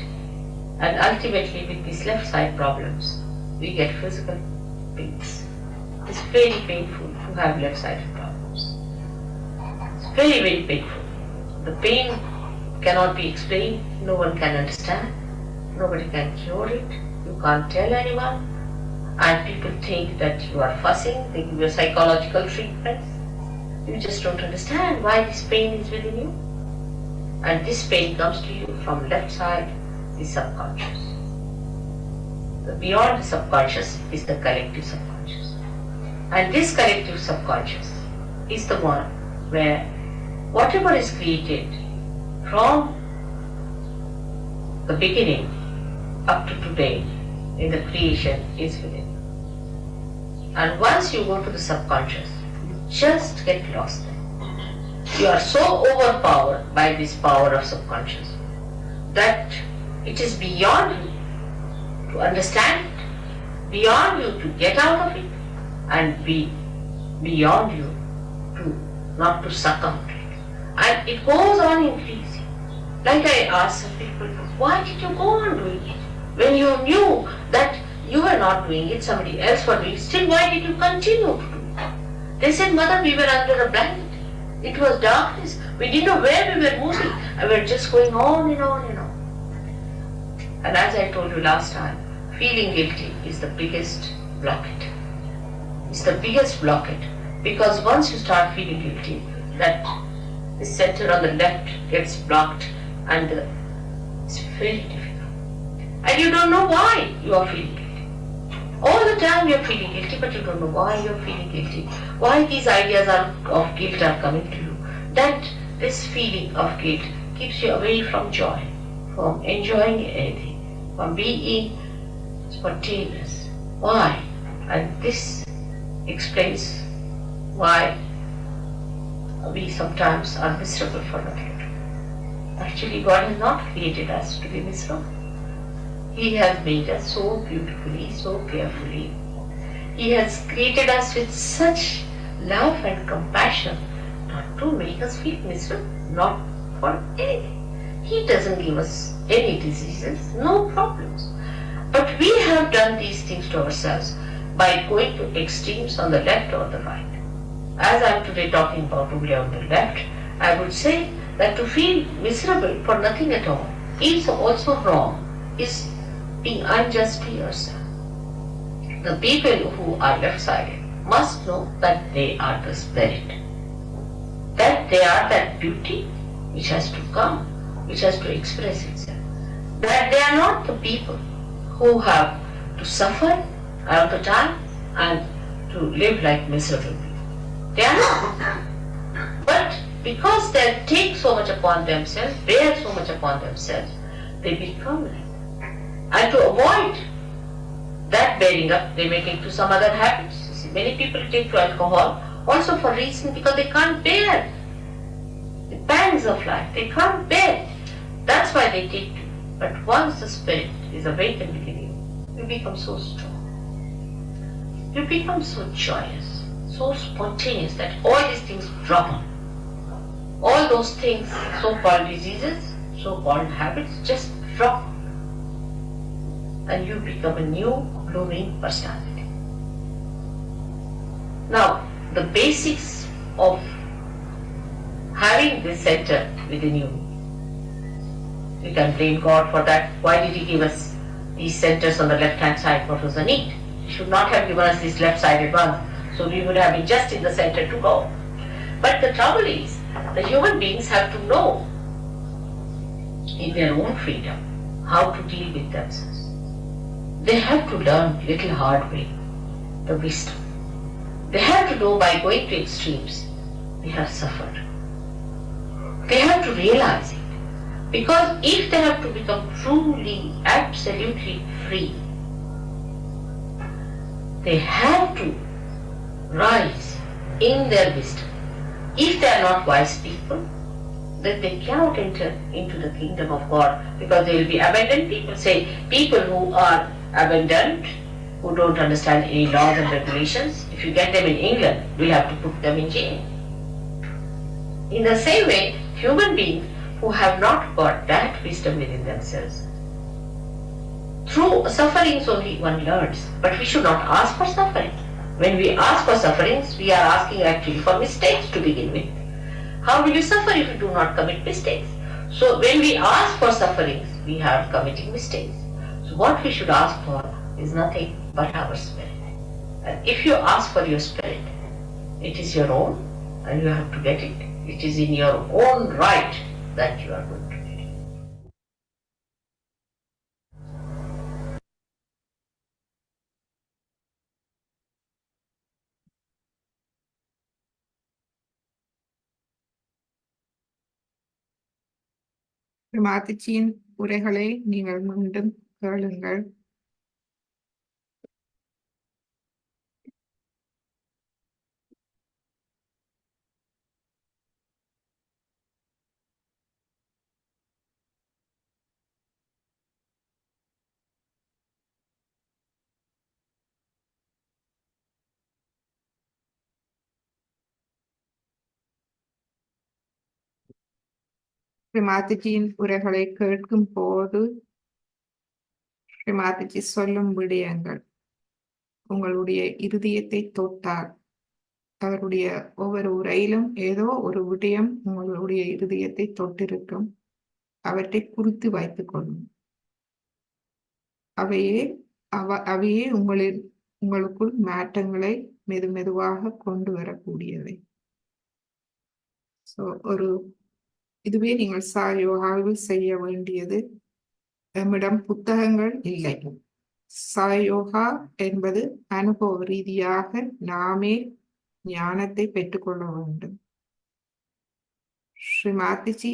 and ultimately with these left side problems we get physical pains. It's very painful to have left side problems. It's very, very painful. The pain cannot be explained, no one can understand, nobody can cure it, you can't tell anyone, and people think that you are fussing, they give you psychological treatments. You just don't understand why this pain is within you. And this pain comes to you from left side, the subconscious. Beyond the subconscious is the collective subconscious. And this collective subconscious is the one where whatever is created from the beginning up to today in the creation is within. And once you go to the subconscious, just get lost there. You are so overpowered by this power of subconscious that it is beyond you to understand it, beyond you to get out of it, and beyond you to not to succumb to it. And it goes on increasing. Like I asked some people, why did you go on doing it? When you knew that you were not doing it, somebody else was doing it, still why did you continue to do it? They said, Mother, we were under a blanket. It was darkness. We didn't know where we were moving. And we were just going on and on and on. And as I told you last time, feeling guilty is the biggest blockade. It's the biggest blockade. Because once you start feeling guilty, that the center on the left gets blocked and it's very difficult. And you don't know why you are feeling guilty. All the time you are feeling guilty, but you don't know why you are feeling guilty. Why these ideas of guilt are coming to you. That this feeling of guilt keeps you away from joy, from enjoying anything, from being spontaneous. Why? And this explains why we sometimes are miserable for nothing. Actually, God has not created us to be miserable. He has made us so beautifully, so carefully. He has created us with such love and compassion not to make us feel miserable, not for anything. He doesn't give us any diseases, no problems. But we have done these things to ourselves by going to extremes on the left or the right. As I am today talking about only on the left, I would say that to feel miserable for nothing at all is also wrong, is being unjust to yourself. The people who are left-sided must know that they are the spirit, that they are that beauty which has to come, which has to express itself, that they are not the people who have to suffer all the time and to live like miserable people. They are not. But because they take so much upon themselves, bear so much upon themselves, they become like that. And to avoid that bearing up, they may take to some other habits. You see, many people take to alcohol also for reason because they can't bear the pangs of life. They can't bear. That's why they take to. But once the spirit is awakened within you, you become so strong. You become so joyous, so spontaneous that all these things drop on. All those things, so-called diseases, so-called habits, just drop. And you become a new blooming personality. Now, the basics of having this center within you We can blame God for that. Why did He give us these centers on the left-hand side? What was the need? He should not have given us these left-sided ones, so we would have been just in the center to go. But the trouble is, the human beings have to know in their own freedom how to deal with themselves. They have to learn little hard way, the wisdom. They have to know by going to extremes, they have suffered. They have to realize it. Because if they have to become truly, absolutely free, they have to rise in their wisdom. If they are not wise people, then they cannot enter into the kingdom of God, because they will be abandoned people. Say, people who are abandoned, who don't understand any laws and regulations, if you get them in England, we'll have to put them in jail. In the same way, human beings who have not got that wisdom within themselves, through sufferings only one learns, but we should not ask for suffering. When we ask for sufferings, we are asking actually for mistakes to begin with. How will you suffer if you do not commit mistakes? So when we ask for sufferings, we are committing mistakes. So what we should ask for is nothing but our spirit. And if you ask for your spirit, it is your own and you have to get it. It is in your own right that you are going to get it. மாத்திச்சியின் உரைகளை நீங்கள் மீண்டும் கேளுங்கள். ஸ்ரீமாத்திஜியின் உரைகளை கேட்கும் போது ஸ்ரீமாத்திஜி சொல்லும் விடயங்கள் உங்களுடைய இருதயத்தை தொட்டால், அவருடைய ஒவ்வொரு உரையிலும் ஏதோ ஒரு விடயம் உங்களுடைய இருதயத்தை தொட்டிருக்கும். அவற்றை குறித்து வைத்துக் கொள்ளும். அவையே உங்களுக்குள் மாற்றங்களை மெதுவாக கொண்டு வரக்கூடியவை. இதுவே நீங்கள் சாயோகாவில் செய்ய வேண்டியது. நம்மிடம் புத்தகங்கள் இல்லை. சாயோகா என்பது அனுபவ ரீதியாக நாமே ஞானத்தை பெற்றுக்கொள்ள வேண்டும். ஸ்ரீமாத்திஜி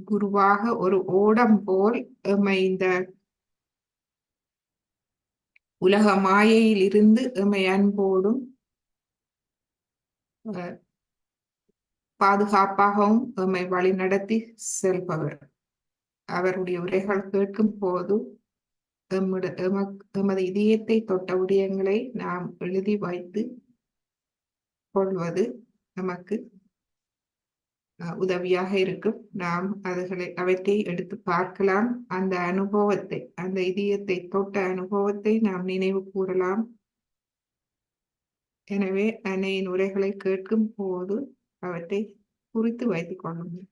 குருவாக ஒரு ஓடம் போல் எம்மை இந்த உலக மாயையில் இருந்து எம்மை அன்போடும் பாதுகாப்பாகவும் எம்மை வழிநடத்தி செல்பவர். அவருடைய உரைகள் கேட்கும் போது எமது இதயத்தை தொட்ட விடயங்களை நாம் எழுதி வைத்து கொள்வது நமக்கு உதவியாக இருக்கும். நாம் அவற்றை எடுத்து பார்க்கலாம். அந்த அனுபவத்தை, அந்த இதயத்தை தொட்ட அனுபவத்தை நாம் நினைவு கூறலாம். எனவே அன்னையின் உரைகளை கேட்கும் போது அவற்றை குறித்து வைத்துக் கொள்ளுங்கள்.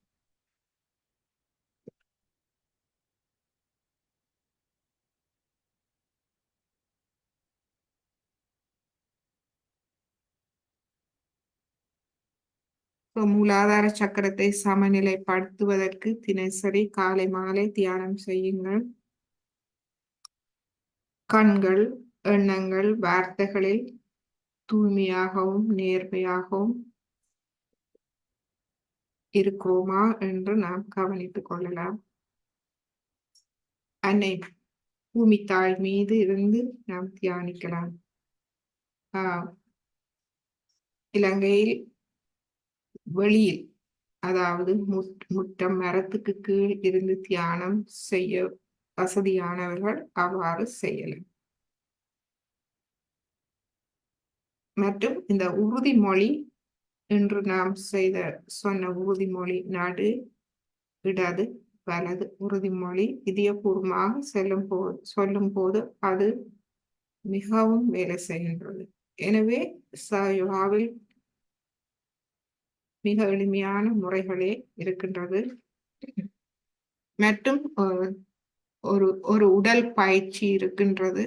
மூலாதார சக்கரத்தை சமநிலைப்படுத்துவதற்கு தினசரி காலை மாலை தியானம் செய்யுங்கள். கண்கள், எண்ணங்கள், வார்த்தைகளில் தூய்மையாகவும் நேர்மையாகவும் இருக்கிறோமா என்று நாம் கவனித்துக் கொள்ளலாம். அன்னை பூமி தாய் மீது இருந்து நாம் தியானிக்கலாம். இலங்கையில் வெளியில், அதாவது முற்றம் மரத்துக்கு கீழ் இருந்து தியானம் செய்ய வசதியானவர்கள் அவ்வாறு செய்யலாம். மற்றும் இந்த உறுதிமொழி, இன்று நாம் சொன்ன உறுதிமொழி, நடு, இடது, வலது உறுதிமொழி இதயபூர்வமாக சொல்லும் போது அது மிகவும் வேலை செய்கின்றது. எனவே யோகாவில் மிக எளிமையான முறைகளே இருக்கின்றது. மற்றும் ஒரு ஒரு உடல் பயிற்சி இருக்கின்றது.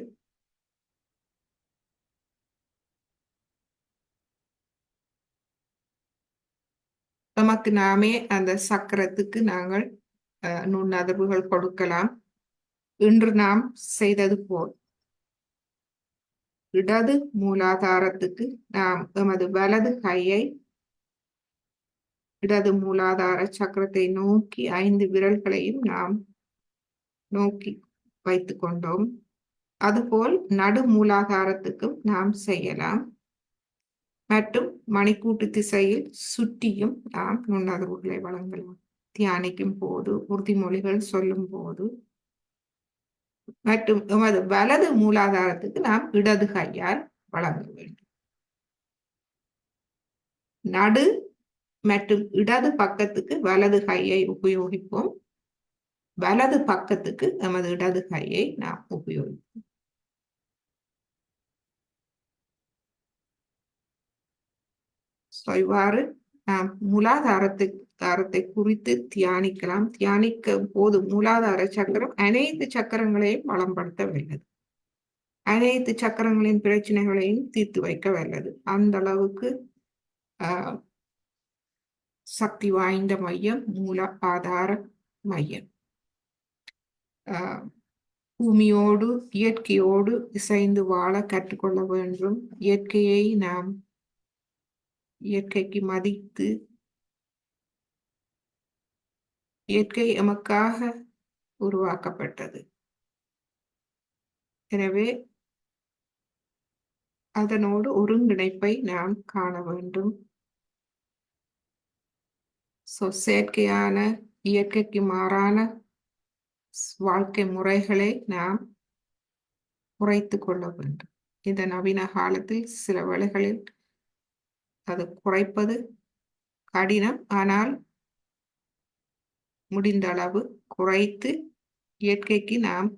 நமக்கு நாமே அந்த சக்கரத்துக்கு நாங்கள் நுண்ணதிர்வுகள் கொடுக்கலாம். இன்று நாம் செய்தது போல் இடது மூலாதாரத்துக்கு நாம் எமது வலது கையை இடது மூலாதார சக்கரத்தை நோக்கி 5 விரல்களையும் நாம் நோக்கி வைத்துக் கொண்டோம். அதுபோல் நடு மூலாதாரத்துக்கும் நாம் செய்யலாம். மற்றும் மணிக்கூட்டு திசையில் சுற்றியும் நாம் நுண்ணதிர்வுகளை வழங்கலாம். தியானிக்கும் போது, உறுதிமொழிகள் சொல்லும் போது, மற்றும் எமது வலது மூலாதாரத்துக்கு நாம் இடது கையால் வழங்க வேண்டும். நடு மற்றும் இடது பக்கத்துக்கு வலது கையை உபயோகிப்போம். வலது பக்கத்துக்கு எமது இடது கையை நாம் உபயோகிப்போம். இவ்வாறு நாம் மூலாதாரத்தை குறித்து தியானிக்கலாம். தியானிக்க போது மூலாதார சக்கரம் அனைத்து சக்கரங்களையும் வளம்படுத்த வல்லது. அனைத்து சக்கரங்களின் பிரச்சனைகளையும் தீர்த்து வைக்க வல்லது. அந்த அளவுக்கு சக்தி வாய்ந்த மையம் மூலாதார மையம். பூமியோடு இயற்கையோடு இசைந்து வாழ கற்றுக்கொள்ள வேண்டும். இயற்கைக்கு மதித்து, இயற்கை எமக்காக உருவாக்கப்பட்டது. எனவே அதனோடு ஒருங்கிணைப்பை நாம் காண வேண்டும். செயற்கையான இயற்கைக்கு மாறான வாழ்க்கை முறைகளை நாம் குறைத்து கொள்ள வேண்டும். இந்த நவீன காலத்தில் சில வேளைகளில் அது குறைப்பது கடினம். ஆனால் முடிந்த அளவு குறைத்து இயற்கைக்கு நாம்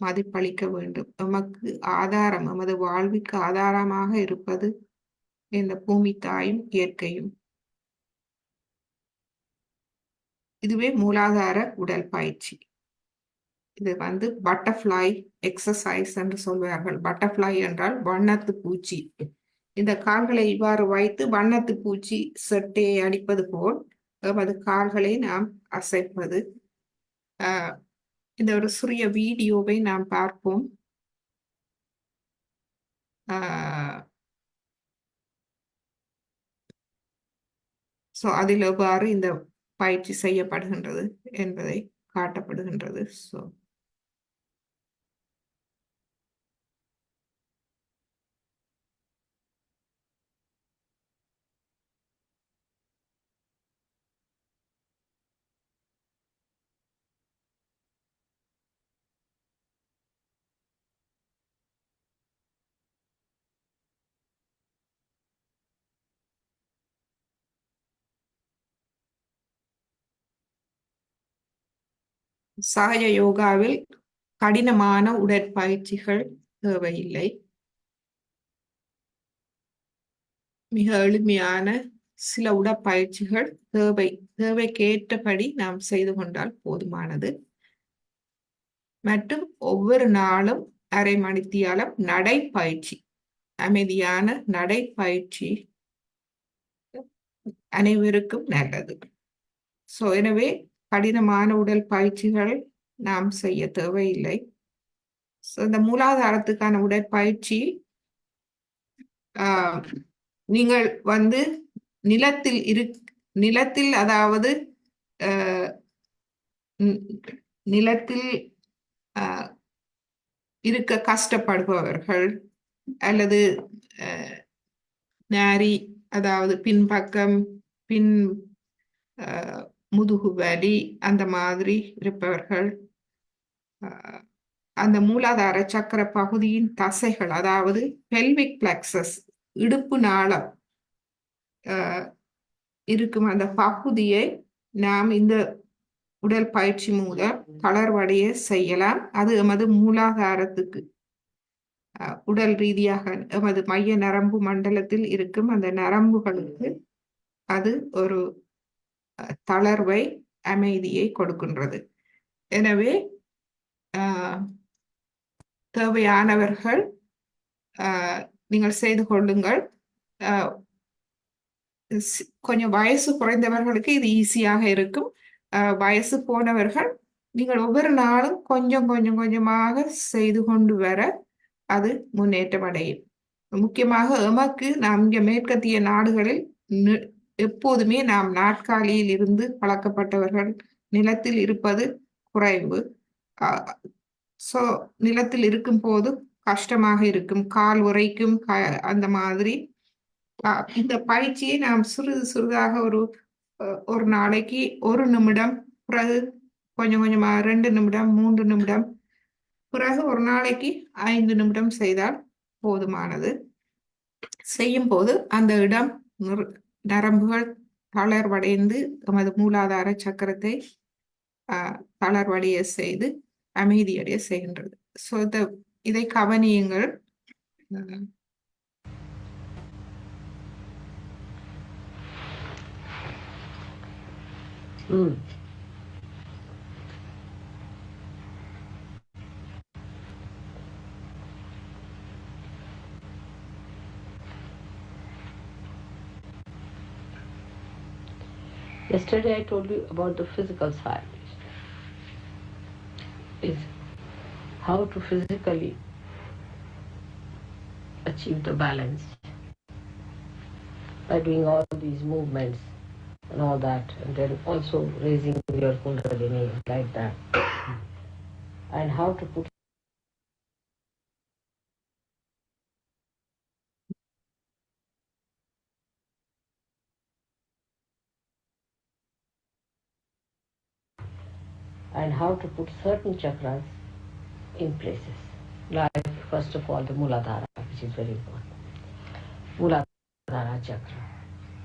மதிப்பளிக்க வேண்டும். நமக்கு ஆதாரம், நமது வாழ்வுக்கு ஆதாரமாக இருப்பது இந்த பூமி தாயும் இயற்கையும். இதுவே மூலாதார உடல் பயிற்சி. இது பட்டர்ஃப்ளை எக்ஸசைஸ் என்று சொல்வார்கள். பட்டர்ஃப்ளை என்றால் வண்ணத்து பூச்சி. இந்த கால்களை இவ்வாறு வைத்து வண்ணத்து பூச்சி செட்டையை அடிப்பது போல் எமது கால்களை நாம் அசைப்பது. இந்த ஒரு சிறிய வீடியோவை நாம் பார்ப்போம். அதில் எவ்வாறு இந்த பயிற்சி செய்யப்படுகின்றது என்பதை காட்டப்படுகின்றது. சகஜ யோகாவில் கடினமான உடற்பயிற்சிகள் தேவையில்லை. மிக எளிமையான சில உடற்பயிற்சிகள் தேவைக்கேற்றபடி நாம் செய்து கொண்டால் போதுமானது. மற்றும் ஒவ்வொரு நாளும் அரை மணித்தியாலம் நடைப்பயிற்சி, அமைதியான நடைப்பயிற்சி அனைவருக்கும் நல்லது. எனவே கடினமான உடல் பயிற்சிகள் நாம் செய்ய தேவையில்லை. இந்த மூலாதாரத்துக்கான உடற்பயிற்சி நீங்கள் நிலத்தில் அதாவது நிலத்தில் இருக்க கஷ்டப்படுபவர்கள் அல்லது நாரி அதாவது பின்பக்கம் முதுகு வலி அந்த மாதிரி இருப்பவர்கள் அந்த மூலாதார சக்கர பகுதியின் தசைகள் அதாவது பெல்விக் பிளெக்சஸ் இடுப்பு நாளம் இருக்கும் அந்த பகுதியை நாம் இந்த உடல் பயிற்சி மூலம் தளர்வடைய செய்யலாம். அது எமது மூலாதாரத்துக்கு உடல் ரீதியாக எமது மைய நரம்பு மண்டலத்தில் இருக்கும் அந்த நரம்புகளுக்கு அது ஒரு தளர்வை அமைதியை கொடுக்கின்றது. எனவே ஆஹ், தேவையானவர்கள் நீங்கள் செய்து கொள்ளுங்கள். ஆஹ், கொஞ்சம் வயசு குறைந்தவர்களுக்கு இது ஈஸியாக இருக்கும். வயசு போனவர்கள் நீங்கள் ஒவ்வொரு நாளும் கொஞ்சம் கொஞ்சம் கொஞ்சமாக செய்து கொண்டு வர அது முன்னேற்றம் அடையும். முக்கியமாக எமக்கு நாம் இங்கே மேற்கத்திய நாடுகளில் எப்போதுமே நாம் நாற்காலியில் இருந்து பழக்கப்பட்டவர்கள், நிலத்தில் இருப்பது குறைவு. ஸோ நிலத்தில் இருக்கும் போது கஷ்டமாக இருக்கும், கால் உரைக்கும், அந்த மாதிரி. இந்த பயிற்சியை நாம் சிறிது சிறிதாக ஒரு நாளைக்கு 1 நிமிடம், பிறகு கொஞ்சம் கொஞ்சமா 2 நிமிடம், 3 நிமிடம், பிறகு ஒரு நாளைக்கு 5 நிமிடம் செய்தால் போதுமானது. செய்யும் போது அந்த இடம் நரம்புகள் தளர்வடைந்து நமது மூலாதார சக்கரத்தை தளர்வடைய செய்து அமைதியடைய செய்கின்றது. ஸோ இதை கவனியுங்கள். Yesterday I told you about the physical side. Is how to physically achieve the balance by doing all these movements and all that, and then also raising your kundalini like that, and how to put certain chakras in places. Like first of all the Muladhara, which is very important. Muladhara chakra.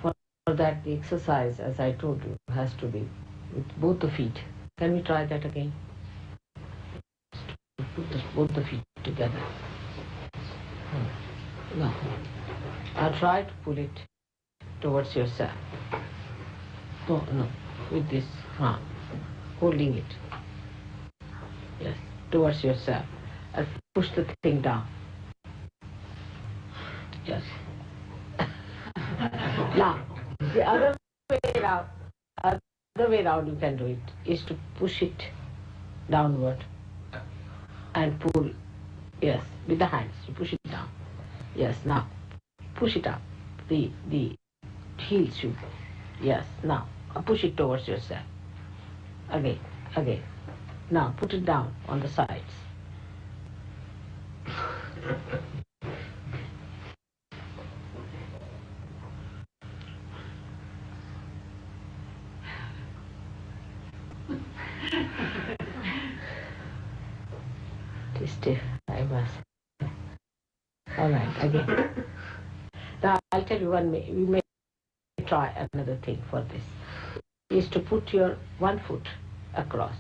For that the exercise, as I told you, has to be with both the feet. Can we try that again? Put both the feet together. No. I'll try to pull it towards yourself. No. With this hand. Holding it. Yes. Towards yourself. And push the thing down. Yes. Now, the other way around you can do it is to push it downward and pull. Yes, with the hands to push it down. Yes, now push it up. The heels you. Yes, now push it towards yourself. Again. Now put it down on the sides. Stiff, I must. All right, again. Now I'll tell you we may try another thing for this. Is to put your one foot across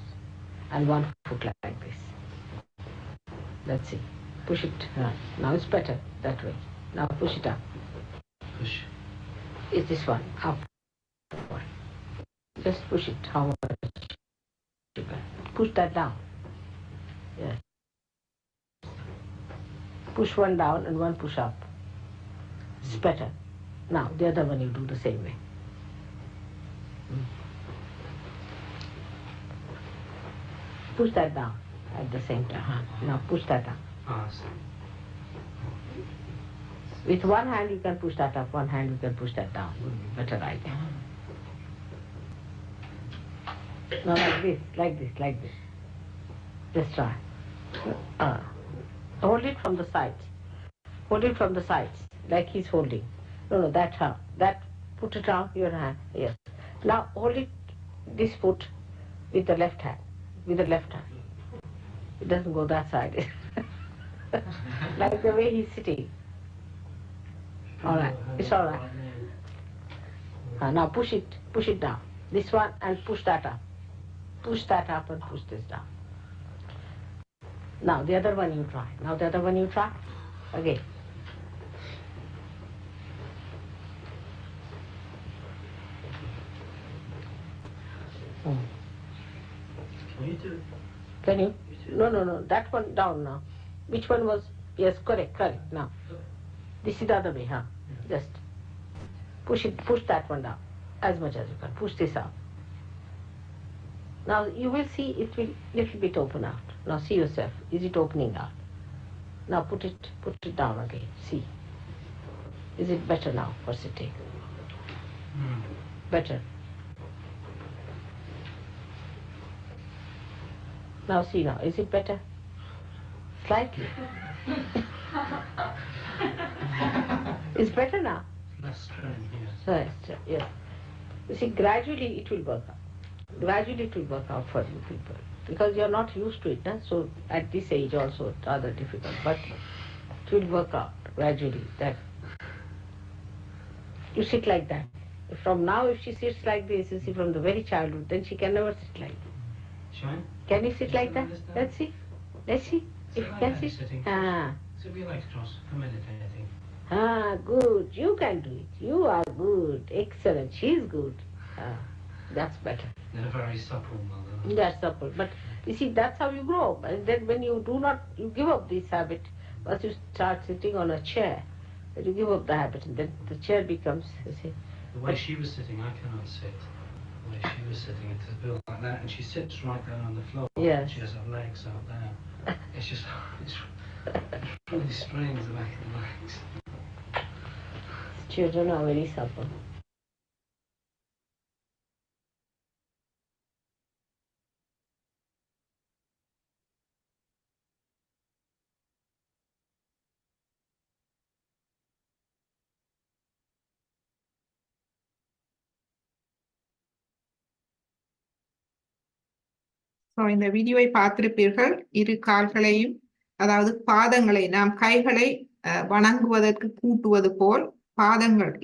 and one foot like this. Let's see. Push it. Now it's better that way. Now push it up. Push. Is this one up? Just push it. How much you can. Push that down. Yes. Push one down and one push up. It's better. Now the other one you do the same way. Push that down at the same time. Now push that up. With one hand you can push that up, one hand you can push that down. Better idea. Now like this. Just try. Hold it from the sides. Hold it from the sides, like he's holding. No, that hand. That, put it down, your hand. Yes. Now hold it, this foot, with the left hand. With the left hand. It doesn't go that side. Like the way he's sitting. All right. It's all right. Now push it down. This one and push that up. Push that up and push this down. Now the other one you try. Again. Can you? No. That one down now. Which one was? Yes, correct. Now. This is the other way, huh? Yeah. Just push that one down as much as you can. Push this out. Now you will see it will little bit open out. Now see yourself. Is it opening out? Now put it down again. See. Is it better now for sitting? Better. Now see now. Is it better? Slightly. It's better now. Less strain, yes. Yes. You see, gradually it will work out. Gradually it will work out for you people. Because you're not used to it, huh? So at this age also it's rather difficult. But it will work out gradually. That you sit like that. From now, if she sits like this, you see, from the very childhood, then she can never sit like this. Shine? Can you sit like that? Let's see. If you can sit. So we like to meditating. Good. You can do it. You are good. Excellent. She's good. That's better. They're very supple, mother. That's supple. But you see, that's how you grow. And then when you give up this habit, once you start sitting on a chair, then you give up the habit, and then the chair becomes, you see. The way she was sitting, I cannot sit. The way she was sitting, it's built like that, and she sits right down on the floor. Yes. She has her legs out there. It's just, it's really strains the back of the legs. Children are very supple. இந்த வீடியோவை பார்த்திருப்பீர்கள். இரு கால்களையும், அதாவது பாதங்களை, நாம் கைகளை வணங்குவதற்கு கூட்டுவது போல்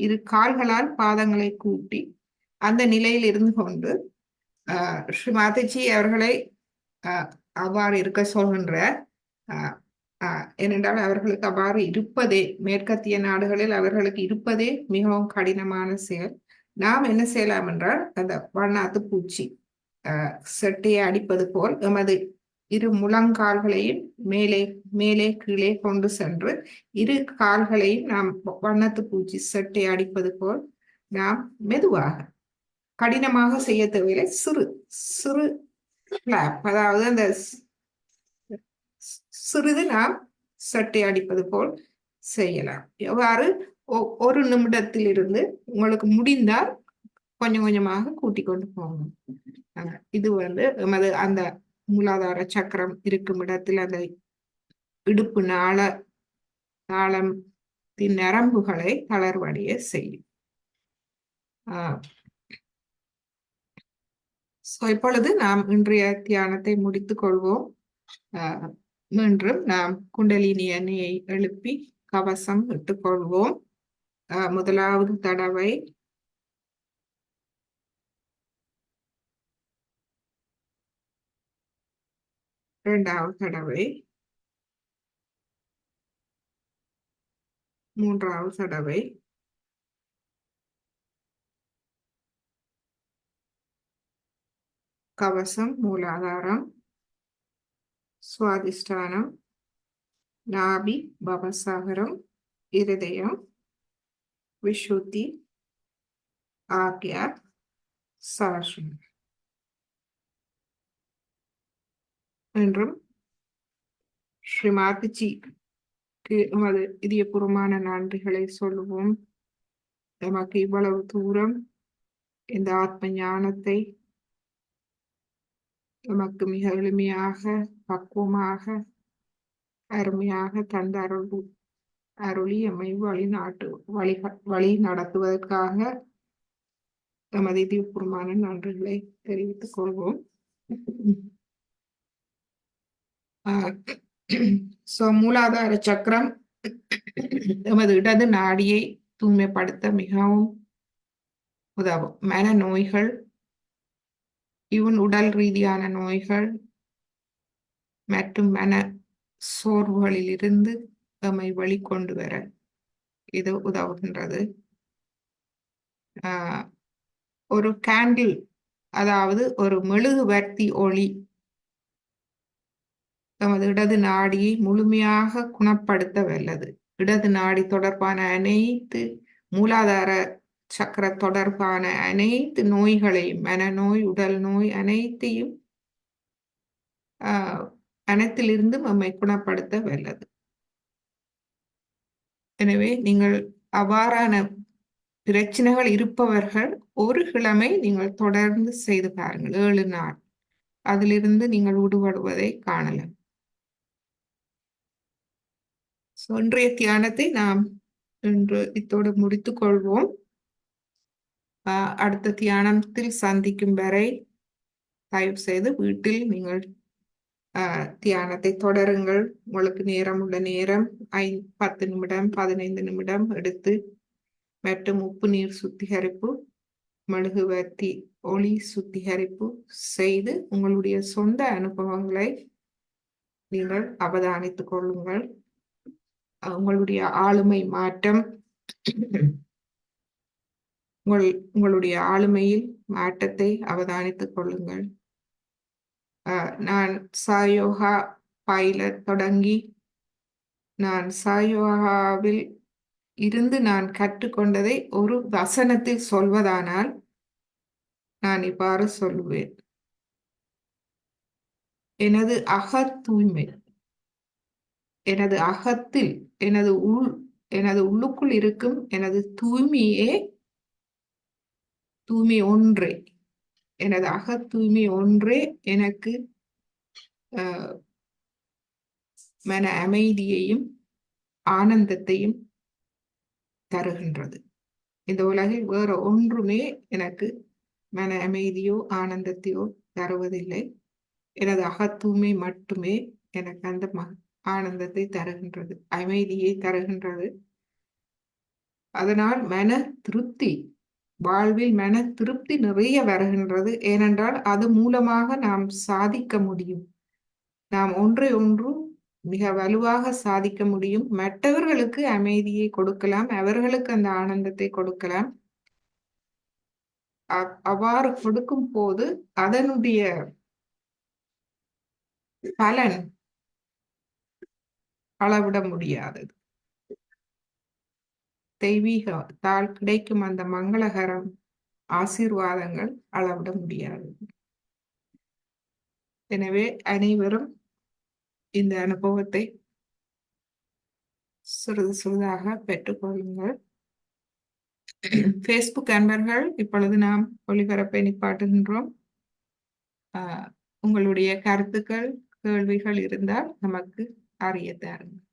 இரு கால்களால் பாதங்களை கூட்டி அந்த நிலையில் இருந்து கொண்டு ஸ்ரீ மாதாஜி அவர்களை அவ்வாறு இருக்க சொல்கின்ற. ஏனென்றால் அவர்களுக்கு அவ்வாறு இருப்பதே, மேற்கத்திய நாடுகளில் அவர்களுக்கு இருப்பதே மிகவும் கடினமான செயல். நாம் என்ன செய்யலாம் என்றால், அந்த வண்ணாத்து பூச்சி செட்டையை அடிப்பது போல் எமது இரு முழங்கால்களையும் மேலே கீழே கொண்டு சென்று இரு கால்களையும் நாம் வண்ணத்து பூச்சி செட்டை அடிப்பது போல் நாம் மெதுவாக, கடினமாக செய்ய தேவையில்லை, சிறு கிளாப், அதாவது அந்த சிறிது நாம் செட்டை அடிப்பது போல் செய்யலாம். எவ்வாறு ஒரு நிமிடத்தில் இருந்து உங்களுக்கு முடிந்தால் கொஞ்சம் கொஞ்சமாக கூட்டிக் கொண்டு போகணும். இது எமது அந்த மூலாதார சக்கரம் இருக்கும் இடத்தில் அந்த இடுப்பு நாளத்தின் நரம்புகளை தளர்வடைய செய்யும். இப்பொழுது நாம் இன்றைய தியானத்தை முடித்துக் கொள்வோம். மீண்டும் நாம் குண்டலினி எண்ணெயை எழுப்பி கவசம் இட்டுக்கொள்வோம். முதலாவது தடவை இரண்டாவது தடவை, மூன்றாவது தடவை, கவசம், மூலாதாரம், சுவாதிஷ்டானம், நாபி, பவசாகரம், இருதயம், விஷுத்தி, ஆக்யா, சாஷம். என்றும் ஸ்ரீ மாதாஜிக்கு எமது இதயபூர்வமான நன்றிகளை சொல்லுவோம். நமக்கு இவ்வளவு தூரம் இந்த ஆத்ம ஞானத்தை நமக்கு மிக எளிமையாக, பக்குவமாக, அருமையாக தந்த அருளி எம்மை வழி நடத்துவதற்காக எமது இதயபூர்வமான நன்றிகளை தெரிவித்துக் கொள்வோம். மூலாதார சக்கரம் எமது இடது நாடியை தூய்மைப்படுத்த மிகவும் உதவும். மன நோய்கள், உடல் ரீதியான நோய்கள் மற்றும் மன சோர்வுகளில் இருந்து எம்மை வெளிக்கொண்டு வர இது உதவுகின்றது. ஒரு கேண்டில், அதாவது ஒரு மெழுகுவர்த்தி ஒளி நமது இடது நாடியை முழுமையாக குணப்படுத்த வல்லது. இடது நாடி தொடர்பான அனைத்து மூலாதார சக்கர தொடர்பான அனைத்து நோய்களையும், மனநோய், உடல் நோய் அனைத்தையும் அனைத்திலிருந்து நம்மை குணப்படுத்த வல்லது. எனவே நீங்கள் அவ்வாறான பிரச்சனைகள் இருப்பவர்கள் ஒரு கிழமை நீங்கள் தொடர்ந்து செய்து பாருங்கள், 7 நாள். அதிலிருந்து நீங்கள் விடுபடுவதை காணலாம். இன்றைய தியானத்தை நாம் இன்று இத்தோடு முடித்துக் கொள்வோம். அடுத்த தியானத்தில் சந்திக்கும் வரை தயவு செய்து வீட்டில் நீங்கள் தியானத்தை தொடருங்கள். உங்களுக்கு நேரம் உள்ள நேரம் 10 நிமிடம் 15 நிமிடம் எடுத்து மற்றும் உப்பு நீர் சுத்திகரிப்பு, மெழுகுவர்த்தி ஒளி சுத்திகரிப்பு செய்து உங்களுடைய சொந்த அனுபவங்களை நீங்கள் அவதானித்துக் கொள்ளுங்கள். உங்களுடைய ஆளுமை மாற்றம், உங்களுடைய ஆளுமையில் மாற்றத்தை அவதானித்துக் கொள்ளுங்கள். நான் சாயோகா பயிலத் தொடங்கி நான் சாயோகாவில் இருந்து நான் கற்றுக்கொண்டதை ஒரு வசனத்தில் சொல்வதானால் நான் இவ்வாறு சொல்லுவேன். எனது தூய்மை, எனது அகத்தில் எனது உள்ளுக்குள் இருக்கும் எனது தூய்மையே தூய்மை ஒன்றே, எனது தூய்மை ஒன்றே எனக்கு மன அமைதியையும் ஆனந்தத்தையும் தருகின்றது. இந்த உலகில் வேற ஒன்றுமே எனக்கு மன அமைதியோ ஆனந்தத்தையோ தருவதில்லை. எனது தூய்மை மட்டுமே எனக்கு அந்த ஆனந்தத்தை தருகின்றது, அமைதியை தருகின்றது. அதனால் மன திருப்தி, வாழ்வில் மன திருப்தி நிறைய வருகின்றது. ஏனென்றால் அது மூலமாக நாம் சாதிக்க முடியும். நாம் ஒன்றை ஒன்று மிக வலுவாக சாதிக்க முடியும். மற்றவர்களுக்கு அமைதியை கொடுக்கலாம், அவர்களுக்கு அந்த ஆனந்தத்தை கொடுக்கலாம். அவ்வாறு கொடுக்கும் போது அதனுடைய பலன் அளவிட முடியாதது. தெய்வீகத்தால் கிடைக்கும் அந்த மங்களகரம் ஆசீர்வாதங்கள் அளவிட முடியாது. எனவே அனைவரும் இந்த அனுபவத்தை சிறிது சிறிதாக பெற்றுக்கொள்ளுங்கள். ஃபேஸ்புக் அன்பர்கள், இப்பொழுது நாம் ஒளிபரப்பை நிப்பாட்டுகின்றோம். உங்களுடைய கருத்துக்கள், கேள்விகள் இருந்தால் நமக்கு அறிய தாருங்கள்.